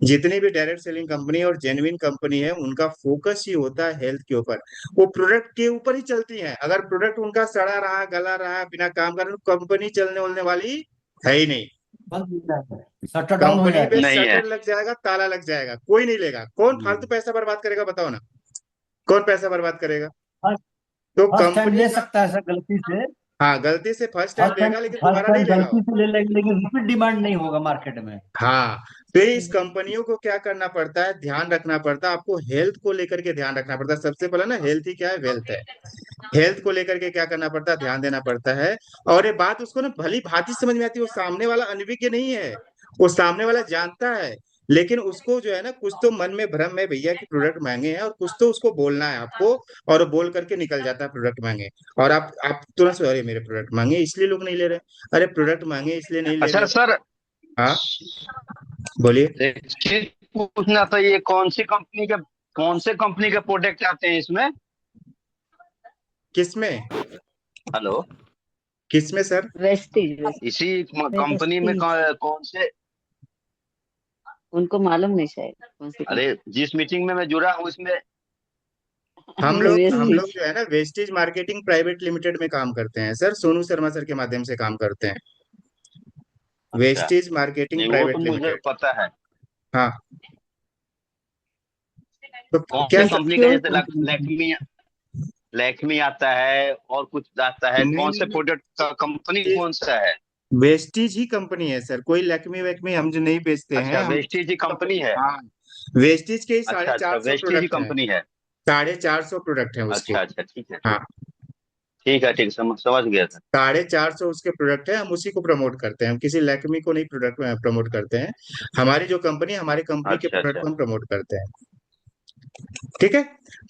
जितनी भी डायरेक्ट सेलिंग कंपनी और जेन्युइन कंपनी है उनका फोकस ही होता है हेल्थ के ऊपर। वो प्रोडक्ट के ऊपर ही चलती है। अगर प्रोडक्ट उनका सड़ा रहा गला रहा बिना काम कर रहे, कंपनी चलने वलने वाली है ही नहीं। बंद हो जाता है, शटर डाउन हो कंपनी पे जाएगा। नहीं है। शटर लग जाएगा, ताला लग जाएगा, कोई नहीं लेगा। कौन फालतू पैसा बर्बाद करेगा बताओ ना, कौन पैसा बर्बाद करेगा? फर्स्ट तो फर्स्ट टाइम कंपनी ले का, सकता है सर गलती से। हाँ गलती से फर्स्ट टाइम फर्स्ट टाइम लेगा लेकिन फर्स्ट दोबारा नहीं टाइम लेगा वो। गलती से ले लेंगे, लेकिन रिपीट डिमांड नहीं होगा मार्केट में। हाँ, तो इस कंपनियों को क्या करना पड़ता है, ध्यान रखना पड़ता है आपको, हेल्थ को लेकर के ध्यान रखना पड़ता है। सबसे पहले ना हेल्थ ही क्या है, वेल्थ है। हेल्थ को लेकर के क्या करना पड़ता है, ध्यान देना पड़ता है। और ये बात उसको ना भली भांति समझ में आती है, वो सामने वाला अनभिज्ञ नहीं है, वो सामने वाला जानता है। लेकिन उसको जो है ना कुछ तो मन में भ्रम है भैया कि प्रोडक्ट महंगे हैं, और कुछ तो उसको बोलना है आपको, और वो बोल करके निकल जाता है प्रोडक्ट महंगे। और आप तुरंत से, अरे मेरे प्रोडक्ट महंगे इसलिए लोग नहीं ले रहे, अरे प्रोडक्ट महंगे इसलिए नहीं ले अच्छा रहे। सर, हाँ बोलिए। एक चीज पूछना था, ये कौन से कंपनी के प्रोडक्ट आते हैं इसमें? किसमें? हेलो। किसमें सर? वेस्टीज। इसी कंपनी में वेस्टीज। कौन से? उनको मालूम नहीं शायद कौन सी अरे, जिस मीटिंग में मैं जुड़ा हूँ इसमें। कंपनी। हम लोग वेस्टीज। जो है ना वेस्टेज मार्केटिंग प्राइवेट लिमिटेड में काम करते हैं सर, सोनू शर्मा सर के माध्यम से काम करते हैं। अच्छा। वेस्टेज मार्केटिंग नहीं, वो तो प्राइवेट मुझे लिमिटेड। पता है। हाँ, तो कौन क्या सी सर? कंपनी का, सिक्योर जैसे कंपनी। लैक्मी, लैक्मी आता है और कुछ आता है, नहीं कौन से नहीं नहीं, प्रोडक्ट का कंपनी कौन सा है? वेस्टीज ही कंपनी है सर, कोई लैक्मी वैक्मी हम जो नहीं बेचते हैं अच्छा, हम। वेस्टीज ही कंपनी है। हाँ, वेस्टीज के ही साढ़े अच्छा अच्छा, चार सौ वेस्टीज ही प्रोडक्ट हैं। कंपनी है। 450 प्रोडक्ट हैं उसके। अच्छा अच्छा, ठीक है। हाँ, ठीक है, ठीक, समझ गया था। 450 उसके प्रोडक्ट है, हम उसी को प्रमोट करते हैं, हम किसी लैक्मी को नहीं प्रोडक्ट प्रमोट करते हैं। हमारी जो कंपनी है, हमारी कंपनी के अच्छा प्रोडक्ट अच्छा। को हम प्रमोट करते हैं। ठीक है।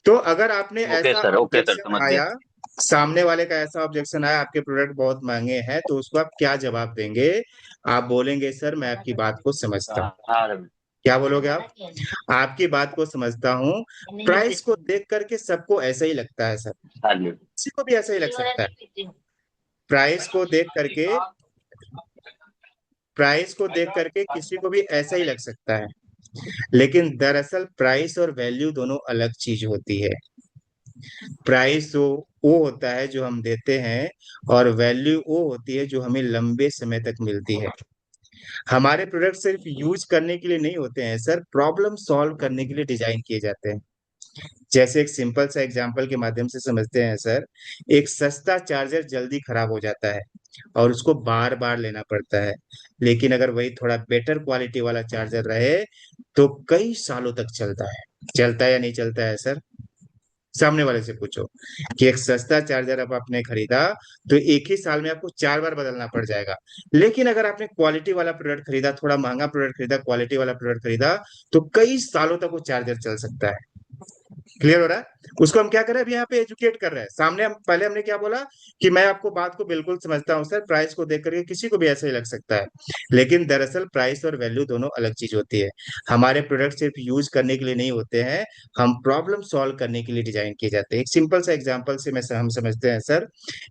तो अगर आपने ऐसा ओके सर, ऑब्जेक्शन समझ गया। आया, सामने वाले का ऐसा ऑब्जेक्शन आया आपके प्रोडक्ट बहुत महंगे हैं, तो उसको आप क्या जवाब देंगे? आप बोलेंगे सर मैं आपकी बात को समझता हूँ। हाँ क्या बोलोगे आप? आपकी बात को समझता हूँ, प्राइस को देख करके सबको ऐसा ही लगता है सर, हाँ जी। किसी को भी ऐसा ही लग सकता है। प्राइस को देख करके, प्राइस को देख करके किसी को भी ऐसा ही लग सकता है। लेकिन दरअसल प्राइस और वैल्यू दोनों अलग चीज होती है। प्राइस वो होता है जो हम देते हैं, और वैल्यू वो होती है जो हमें लंबे समय तक मिलती है। हमारे प्रोडक्ट सिर्फ यूज करने के लिए नहीं होते हैं सर, प्रॉब्लम सॉल्व करने के लिए डिजाइन किए जाते हैं। जैसे एक सिंपल सा एग्जांपल के माध्यम से समझते हैं सर। एक सस्ता चार्जर जल्दी खराब हो जाता है और उसको बार बार लेना पड़ता है। लेकिन अगर वही थोड़ा बेटर क्वालिटी वाला चार्जर रहे तो कई सालों तक चलता है। चलता है या नहीं चलता है सर? सामने वाले से पूछो कि एक सस्ता चार्जर अब आपने खरीदा तो एक ही साल में आपको 4 बार बदलना पड़ जाएगा। लेकिन अगर आपने क्वालिटी वाला प्रोडक्ट खरीदा, थोड़ा महंगा प्रोडक्ट खरीदा, क्वालिटी वाला प्रोडक्ट खरीदा, तो कई सालों तक वो चार्जर चल सकता है। क्लियर हो रहा है? उसको हम क्या कर रहे हैं अभी यहाँ पे एजुकेट कर रहे हैं। सामने हम पहले हमने क्या बोला कि मैं आपको बात को बिल्कुल समझता हूँ सर, प्राइस को देख करके किसी को भी ऐसा ही लग सकता है। लेकिन दरअसल प्राइस और वैल्यू दोनों अलग चीज होती है। हमारे प्रोडक्ट सिर्फ यूज करने के लिए नहीं होते हैं, हम प्रॉब्लम सॉल्व करने के लिए डिजाइन किए जाते हैं। एक सिंपल सा एग्जाम्पल से हम समझते हैं सर।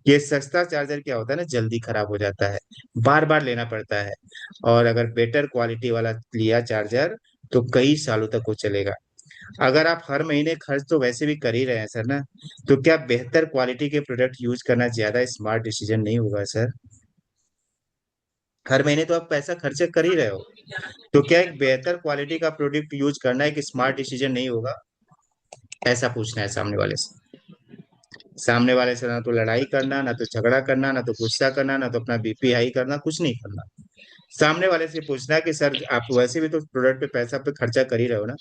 ये सस्ता चार्जर क्या होता है ना, जल्दी खराब हो जाता है, बार बार लेना पड़ता है। और अगर बेटर क्वालिटी वाला लिया चार्जर तो कई सालों तक वो चलेगा। अगर आप हर महीने खर्च तो वैसे भी कर ही रहे हैं सर ना, तो क्या बेहतर क्वालिटी के प्रोडक्ट यूज करना ज्यादा स्मार्ट डिसीजन नहीं होगा सर? हर महीने तो आप पैसा खर्च कर ही रहे हो, तो क्या एक बेहतर क्वालिटी का प्रोडक्ट यूज करना एक स्मार्ट डिसीजन नहीं होगा? ऐसा पूछना है सामने वाले से। सामने वाले से ना तो लड़ाई करना, ना तो झगड़ा करना, ना तो गुस्सा करना, ना तो अपना बीपी हाई करना, कुछ नहीं करना। सामने वाले से पूछना है कि सर आप वैसे भी तो प्रोडक्ट पे पैसा पे खर्चा कर ही रहे हो ना,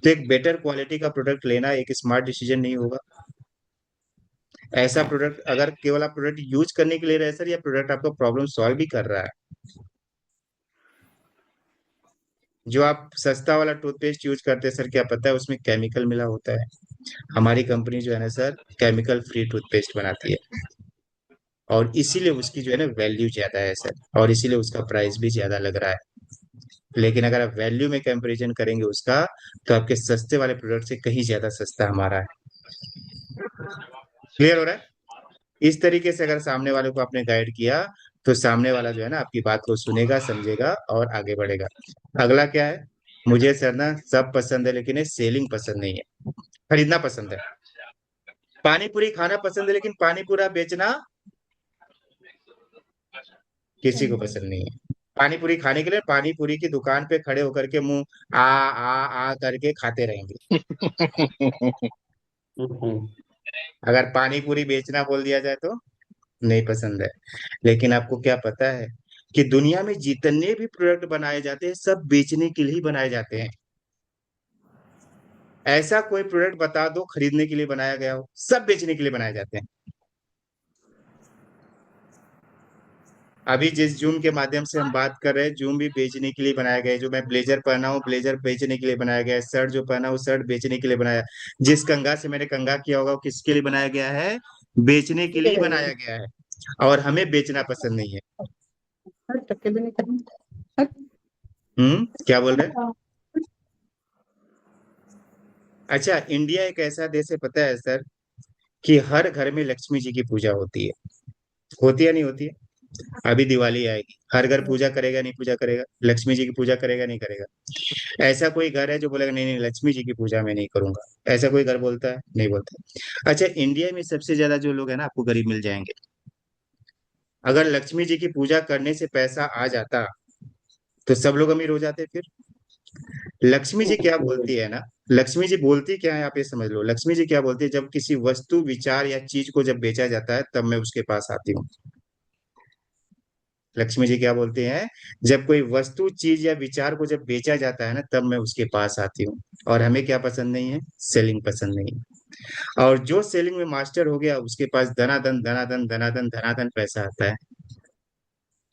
तो एक बेटर क्वालिटी का प्रोडक्ट लेना एक स्मार्ट डिसीजन नहीं होगा? ऐसा प्रोडक्ट अगर केवल आप प्रोडक्ट यूज करने के लिए रहे सर, या प्रोडक्ट आपका प्रॉब्लम सॉल्व भी कर रहा है। जो आप सस्ता वाला टूथपेस्ट यूज करते हैं सर, क्या पता है उसमें केमिकल मिला होता है? हमारी कंपनी जो है ना सर, केमिकल फ्री टूथपेस्ट बनाती है, और इसीलिए उसकी जो है ना वैल्यू ज्यादा है सर, और इसीलिए उसका प्राइस भी ज्यादा लग रहा है। लेकिन अगर आप वैल्यू में कंपैरिजन करेंगे उसका, तो आपके सस्ते वाले प्रोडक्ट से कहीं ज्यादा सस्ता हमारा है। क्लियर हो रहा है? इस तरीके से अगर सामने वाले को आपने गाइड किया, तो सामने वाला जो है ना आपकी बात को सुनेगा, समझेगा और आगे बढ़ेगा। अगला क्या है? मुझे सर ना सब पसंद है लेकिन ये सेलिंग पसंद नहीं है। खरीदना पसंद है, पानी पूरी खाना पसंद है, लेकिन पानी पूरा बेचना किसी को पसंद नहीं है। पानी पूरी खाने के लिए पानी पूरी की दुकान पे खड़े होकर के मुंह आ करके खाते रहेंगे। अगर पानी पूरी बेचना बोल दिया जाए तो नहीं पसंद है। लेकिन आपको क्या पता है कि दुनिया में जितने भी प्रोडक्ट बनाए जाते हैं सब बेचने के लिए ही बनाए जाते हैं। ऐसा कोई प्रोडक्ट बता दो खरीदने के लिए बनाया गया हो? सब बेचने के लिए बनाए जाते हैं। अभी जिस जूम के माध्यम से हम बात कर रहे हैं, जूम भी बेचने के लिए बनाया गया है। जो मैं ब्लेजर पहना हूँ, ब्लेजर बेचने के लिए बनाया गया है। शर्ट जो पहना हूँ, शर्ट बेचने के लिए बनाया है। जिस कंघा से मैंने कंघा किया होगा वो किसके लिए बनाया गया है? बेचने के लिए ही बनाया गया है। और हमें बेचना पसंद नहीं है। क्या बोल रहे हैं? अच्छा, इंडिया एक ऐसा देश है, पता है सर, कि हर घर में लक्ष्मी जी की पूजा होती है नहीं होती है? अभी दिवाली आएगी, हर घर पूजा करेगा नहीं पूजा करेगा? लक्ष्मी जी की पूजा करेगा नहीं करेगा? ऐसा कोई घर है जो बोलेगा नहीं नहीं लक्ष्मी जी की पूजा मैं नहीं करूंगा? ऐसा कोई घर बोलता है? नहीं बोलता। अच्छा, इंडिया में सबसे ज्यादा जो लोग है ना, आपको गरीब मिल जाएंगे। अगर लक्ष्मी जी की पूजा करने से पैसा आ जाता तो सब लोग अमीर हो जाते फिर। लक्ष्मी जी क्या बोलती है ना, लक्ष्मी जी बोलती क्या है आप ये समझ लो। लक्ष्मी जी क्या बोलती है, जब किसी वस्तु विचार या चीज को जब बेचा जाता है तब मैं उसके पास आती हूँ। लक्ष्मी जी क्या बोलते हैं? जब कोई वस्तु चीज या विचार को जब बेचा जाता है ना, तब मैं उसके पास आती हूँ। और हमें क्या पसंद नहीं है? सेलिंग पसंद नहीं है। और जो सेलिंग में मास्टर हो गया उसके पास धनाधन धनाधन धनाधन धनाधन पैसा आता है।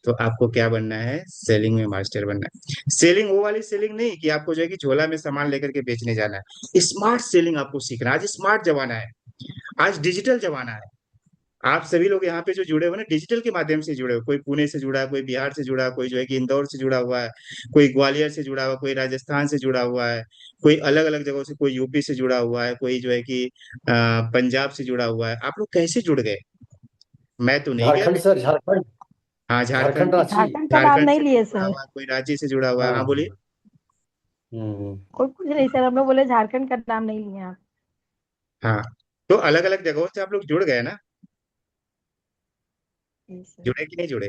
तो आपको क्या बनना है? सेलिंग में मास्टर बनना है। सेलिंग वो वाली सेलिंग नहीं कि आपको जो है कि झोला में सामान लेकर के बेचने जाना है। स्मार्ट सेलिंग आपको सीखना है। आज स्मार्ट जमाना है, आज डिजिटल जमाना है। आप सभी लोग यहाँ पे जो जुड़े हुए ना, डिजिटल के माध्यम से जुड़े हो। कोई पुणे से जुड़ा है, कोई बिहार से जुड़ा है, कोई जो है कि इंदौर से जुड़ा हुआ है, कोई ग्वालियर से जुड़ा हुआ, कोई राजस्थान से जुड़ा हुआ है, कोई अलग अलग जगहों से, कोई यूपी से जुड़ा हुआ है, कोई जो है कि पंजाब से जुड़ा हुआ है। आप लोग कैसे जुड़ गए? मैं तो नहीं गया झारखंड सर, झारखंड। हाँ, झारखंड। झारखंड रांची। झारखंड का नाम झारखंड नहीं से भी लिए जुड़ा सर। हुआ है, कोई रांची से जुड़ा हुआ है। हाँ, बोलिए। हाँ। कोई कुछ नहीं सर, हम लोग बोले झारखंड का नाम नहीं लिया आप। हाँ, तो अलग अलग जगहों से आप लोग जुड़ गए ना? जी सर। जुड़े कि नहीं जुड़े?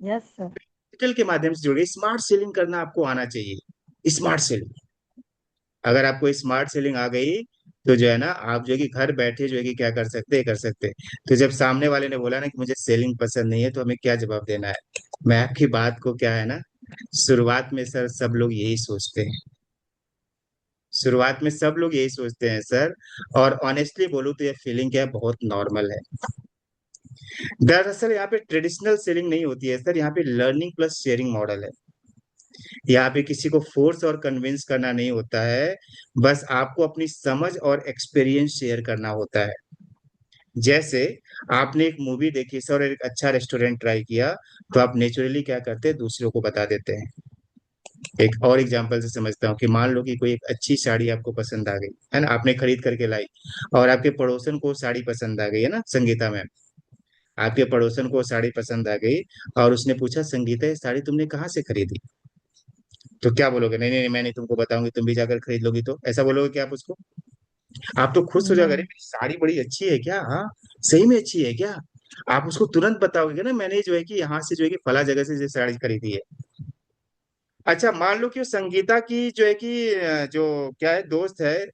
Yes sir. डिजिटल के माध्यम से जुड़े। स्मार्ट सेलिंग करना आपको आना चाहिए। स्मार्ट सेलिंग, अगर आपको स्मार्ट सेलिंग आ गई तो जो है ना, आप जो है कि घर बैठे जो है कि क्या कर सकते हैं। तो जब सामने वाले ने बोला ना कि मुझे सेलिंग पसंद नहीं है, तो हमें क्या जवाब देना है? मैं आपकी बात को क्या है ना, शुरुआत में सर सब लोग यही सोचते हैं। शुरुआत में सब लोग यही सोचते हैं सर। और ऑनेस्टली बोलूं तो ये फीलिंग क्या है, बहुत नॉर्मल है। दरअसल यहाँ पे ट्रेडिशनल सेलिंग नहीं होती है सर, यहाँ पे लर्निंग प्लस शेयरिंग मॉडल है। यहाँ पे किसी को फोर्स और कन्विंस करना नहीं होता है, बस आपको अपनी समझ और एक्सपीरियंस शेयर करना होता है। जैसे आपने एक मूवी देखी सर और एक अच्छा रेस्टोरेंट ट्राई किया, तो आप नेचुरली क्या करते हैं, दूसरों को बता देते हैं। एक और एग्जांपल से समझता हूँ कि मान लो कि कोई एक अच्छी साड़ी आपको पसंद आ गई है ना, आपने खरीद करके लाई, और आपके पड़ोसन को साड़ी पसंद आ गई है ना संगीता मैम, आपके पड़ोसन को साड़ी पसंद आ गई, और उसने पूछा संगीता ये साड़ी तुमने कहाँ से खरीदी? तो क्या बोलोगे? नहीं नहीं नहीं, मैं नहीं तुमको बताऊंगी, तुम भी जाकर खरीद लोगी, तो ऐसा बोलोगे क्या आप उसको? आप तो खुश हो जाओगे, अरे नहीं। मेरी साड़ी बड़ी अच्छी है क्या? हाँ, सही में अच्छी है क्या? आप उसको तुरंत बताओगे ना, मैंने जो है कि यहाँ से जो है कि फला जगह से ये साड़ी खरीदी है। अच्छा, मान लो कि वो संगीता की जो है कि जो क्या है, दोस्त है,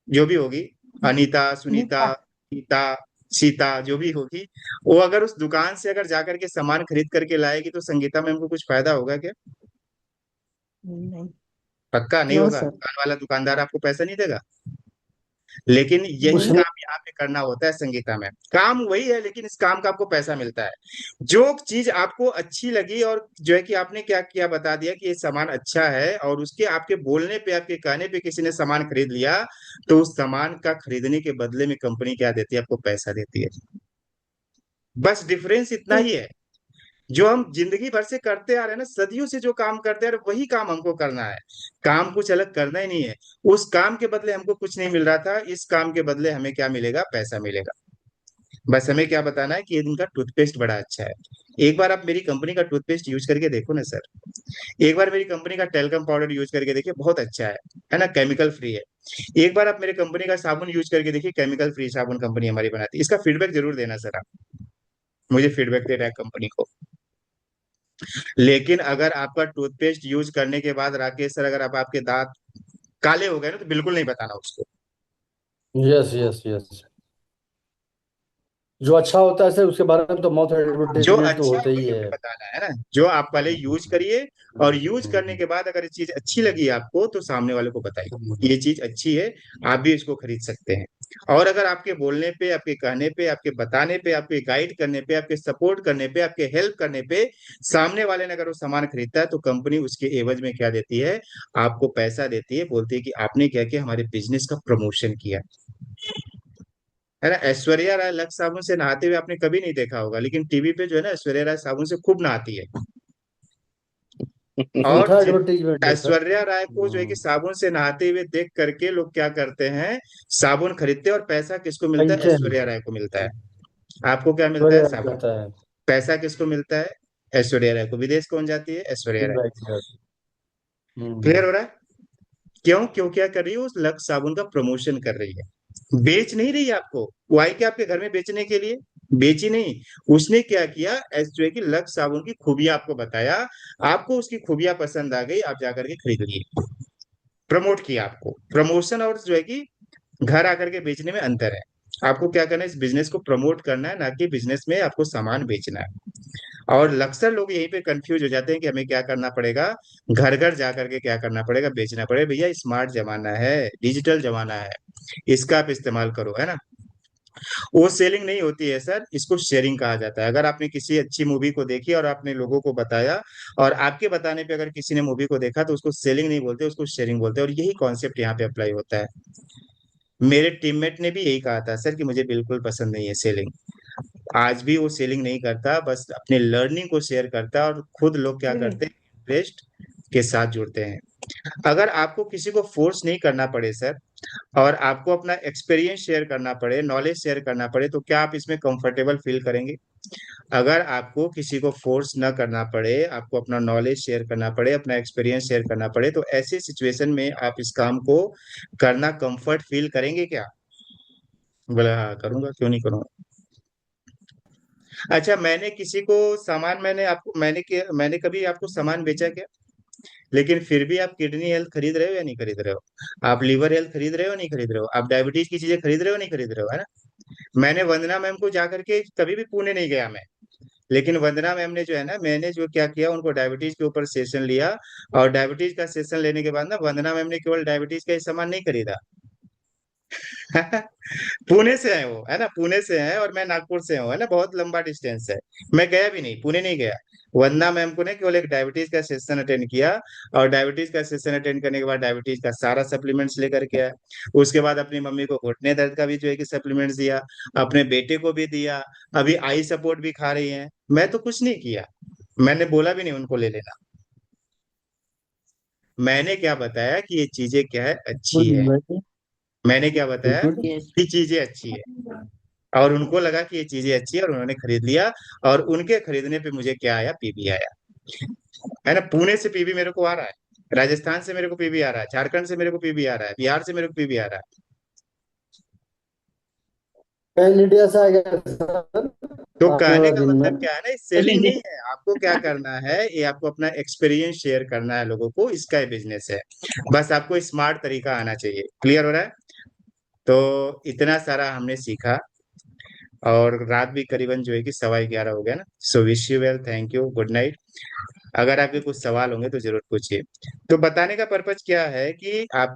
जो भी होगी, अनीता, सुनीता, नीता। सीता, सीता, जो भी होगी, वो अगर उस दुकान से अगर जाकर के सामान खरीद करके लाएगी, तो संगीता मैम को कुछ फायदा होगा क्या? नहीं। पक्का नहीं नो होगा, सर। दुकान वाला दुकानदार आपको पैसा नहीं देगा। लेकिन यही कुछ नहीं। काम यहाँ पे करना होता है संगीता में। काम वही है, लेकिन इस काम का आपको पैसा मिलता है। जो चीज आपको अच्छी लगी और जो है कि आपने क्या किया, बता दिया कि ये सामान अच्छा है, और उसके आपके बोलने पे, आपके कहने पे किसी ने सामान खरीद लिया, तो उस सामान का खरीदने के बदले में कंपनी क्या देती है, आपको पैसा देती है। बस डिफरेंस इतना ही है। जो हम जिंदगी भर से करते आ रहे हैं ना, सदियों से जो काम करते आ रहे हैं, वही काम हमको करना है। काम कुछ अलग करना ही नहीं है। उस काम के बदले हमको कुछ नहीं मिल रहा था, इस काम के बदले हमें क्या मिलेगा, पैसा मिलेगा। बस हमें क्या बताना है कि ये इनका टूथपेस्ट बड़ा अच्छा है। एक बार आप मेरी कंपनी का टूथपेस्ट यूज करके देखो ना सर। एक बार मेरी कंपनी का टेल्कम पाउडर यूज करके देखिए, बहुत अच्छा है ना, केमिकल फ्री है। एक बार आप मेरे कंपनी का साबुन यूज करके देखिए, केमिकल फ्री साबुन कंपनी हमारी बनाती है। इसका फीडबैक जरूर देना सर आप, मुझे फीडबैक देना है कंपनी को। लेकिन अगर आपका टूथपेस्ट यूज करने के बाद राकेश सर, अगर आप आपके दांत काले हो गए ना, तो बिल्कुल नहीं बताना उसको। Yes yes yes. जो अच्छा होता है सर उसके बारे में तो माउथ जो एडवर्टाइजमेंट तो अच्छा है होता ही वही है। हमें बताना है ना, जो आप पहले यूज करिए, और यूज करने के बाद अगर ये चीज अच्छी लगी आपको, तो सामने वाले को बताइए कि ये चीज अच्छी है, आप भी इसको खरीद सकते हैं। और अगर आपके बोलने पे, आपके कहने पे, आपके बताने पे, आपके गाइड करने पे, आपके सपोर्ट करने पे, आपके हेल्प करने पे सामने वाले ने अगर वो सामान खरीदता है, तो कंपनी उसके एवज में क्या देती है, आपको पैसा देती है। बोलती है कि आपने क्या किया, हमारे बिजनेस का प्रमोशन किया। है ना, ऐश्वर्या राय लक्स साबुन से नहाते हुए आपने कभी नहीं देखा होगा, लेकिन टीवी पे जो है ना, ऐश्वर्या राय साबुन से खूब नहाती है। और झूठा एडवर्टाइजमेंट है सर। ऐश्वर्या राय को जो है कि साबुन से नहाते हुए देख करके लोग क्या करते हैं, साबुन खरीदते हैं। और पैसा किसको मिलता है, पैसे ऐश्वर्या राय को मिलता है। आपको क्या मिलता है, बढ़िया साबुन। जाता है। पैसा किसको मिलता है, ऐश्वर्या राय को। विदेश कौन जाती है, ऐश्वर्या राय। यस। क्लियर हो रहा है? क्यों? क्यों क्या कर रही है, उस लक्स साबुन का प्रमोशन कर रही है। बेच नहीं रही है आपको। वो आई क्या आपके घर में बेचने के लिए? बेची नहीं। उसने क्या किया, जो है कि लक्स साबुन की खूबियां आपको बताया, आपको उसकी खूबियां पसंद आ गई, आप जाकर के खरीद लिए। प्रमोट किया आपको। प्रमोशन और जो है कि घर आकर के बेचने में अंतर है। आपको क्या करना है, इस बिजनेस को प्रमोट करना है, ना कि बिजनेस में आपको सामान बेचना है। और अक्सर लोग यहीं पे कंफ्यूज हो जाते हैं कि हमें क्या करना पड़ेगा, घर घर जा करके क्या करना पड़ेगा, बेचना पड़ेगा। भैया स्मार्ट जमाना है, डिजिटल जमाना है, इसका आप इस्तेमाल करो, है ना। वो सेलिंग नहीं होती है सर, इसको शेयरिंग कहा जाता है। अगर आपने किसी अच्छी मूवी को देखी और आपने लोगों को बताया, और आपके बताने पे अगर किसी ने मूवी को देखा, तो उसको सेलिंग नहीं बोलते, उसको शेयरिंग बोलते हैं। और यही कॉन्सेप्ट यहाँ पे अप्लाई होता है। मेरे टीममेट ने भी यही कहा था सर कि मुझे बिल्कुल पसंद नहीं है सेलिंग। आज भी वो सेलिंग नहीं करता, बस अपने लर्निंग को शेयर करता है, और खुद लोग क्या जी। करते हैं, इंटरेस्ट के साथ जुड़ते हैं। अगर आपको किसी को फोर्स नहीं करना पड़े सर, और आपको अपना एक्सपीरियंस शेयर करना पड़े, नॉलेज शेयर करना पड़े, तो क्या आप इसमें कंफर्टेबल फील करेंगे? अगर आपको किसी को फोर्स न करना पड़े, आपको अपना नॉलेज शेयर करना पड़े, अपना एक्सपीरियंस शेयर करना पड़े, तो ऐसी सिचुएशन में आप इस काम को करना कंफर्ट फील करेंगे क्या? बोला हाँ करूंगा, क्यों नहीं करूंगा। अच्छा, मैंने किसी को सामान, मैंने कभी आपको सामान बेचा क्या? लेकिन फिर भी आप किडनी हेल्थ खरीद रहे हो या नहीं खरीद रहे हो? आप लीवर हेल्थ खरीद रहे हो नहीं खरीद रहे हो? आप डायबिटीज की चीजें खरीद रहे हो नहीं खरीद रहे हो, है ना? मैंने वंदना मैम को जाकर के, कभी भी पुणे नहीं गया मैं, लेकिन वंदना मैम ने जो है ना, मैंने जो क्या किया, उनको डायबिटीज के ऊपर सेशन लिया, और डायबिटीज का सेशन लेने के बाद ना, वंदना मैम ने केवल डायबिटीज का ही सामान नहीं खरीदा। पुणे से है वो, है ना, पुणे से है और मैं नागपुर से हूँ, है ना, बहुत लंबा डिस्टेंस है। मैं गया भी नहीं, पुणे नहीं गया। वंदना मैम को ने केवल एक डायबिटीज का सेशन अटेंड किया, और डायबिटीज का सेशन अटेंड करने के बाद डायबिटीज का सारा सप्लीमेंट्स लेकर के आया। उसके बाद अपनी मम्मी को घुटने दर्द का भी जो है कि सप्लीमेंट्स दिया, अपने बेटे को भी दिया, अभी आई सपोर्ट भी खा रही है। मैं तो कुछ नहीं किया, मैंने बोला भी नहीं उनको ले लेना। मैंने क्या बताया कि ये चीजें क्या है, अच्छी है। मैंने क्या बताया यस कि चीजें अच्छी है, और उनको लगा कि ये चीजें अच्छी है और उन्होंने खरीद लिया। और उनके खरीदने पे मुझे क्या आया, पीबी आया, है ना। पुणे से पीबी मेरे को आ रहा है, राजस्थान से मेरे को पीबी आ रहा है, झारखंड से मेरे को पीबी आ रहा है, बिहार से मेरे को पीबी आ रहा है। पैन इंडिया से आ गया सर तो आने कहने वाला का दिन में। मतलब क्या है ना, सेलिंग नहीं है। आपको क्या करना है, ये आपको अपना एक्सपीरियंस शेयर करना है लोगों को, इसका ही बिजनेस है। बस आपको स्मार्ट तरीका आना चाहिए। क्लियर हो रहा है? तो इतना सारा हमने सीखा, और रात भी करीबन जो है कि 11:15 हो गया ना। So wish you well, thank you, good night. अगर आपके कुछ सवाल होंगे तो जरूर पूछिए। तो बताने का पर्पज क्या है कि आप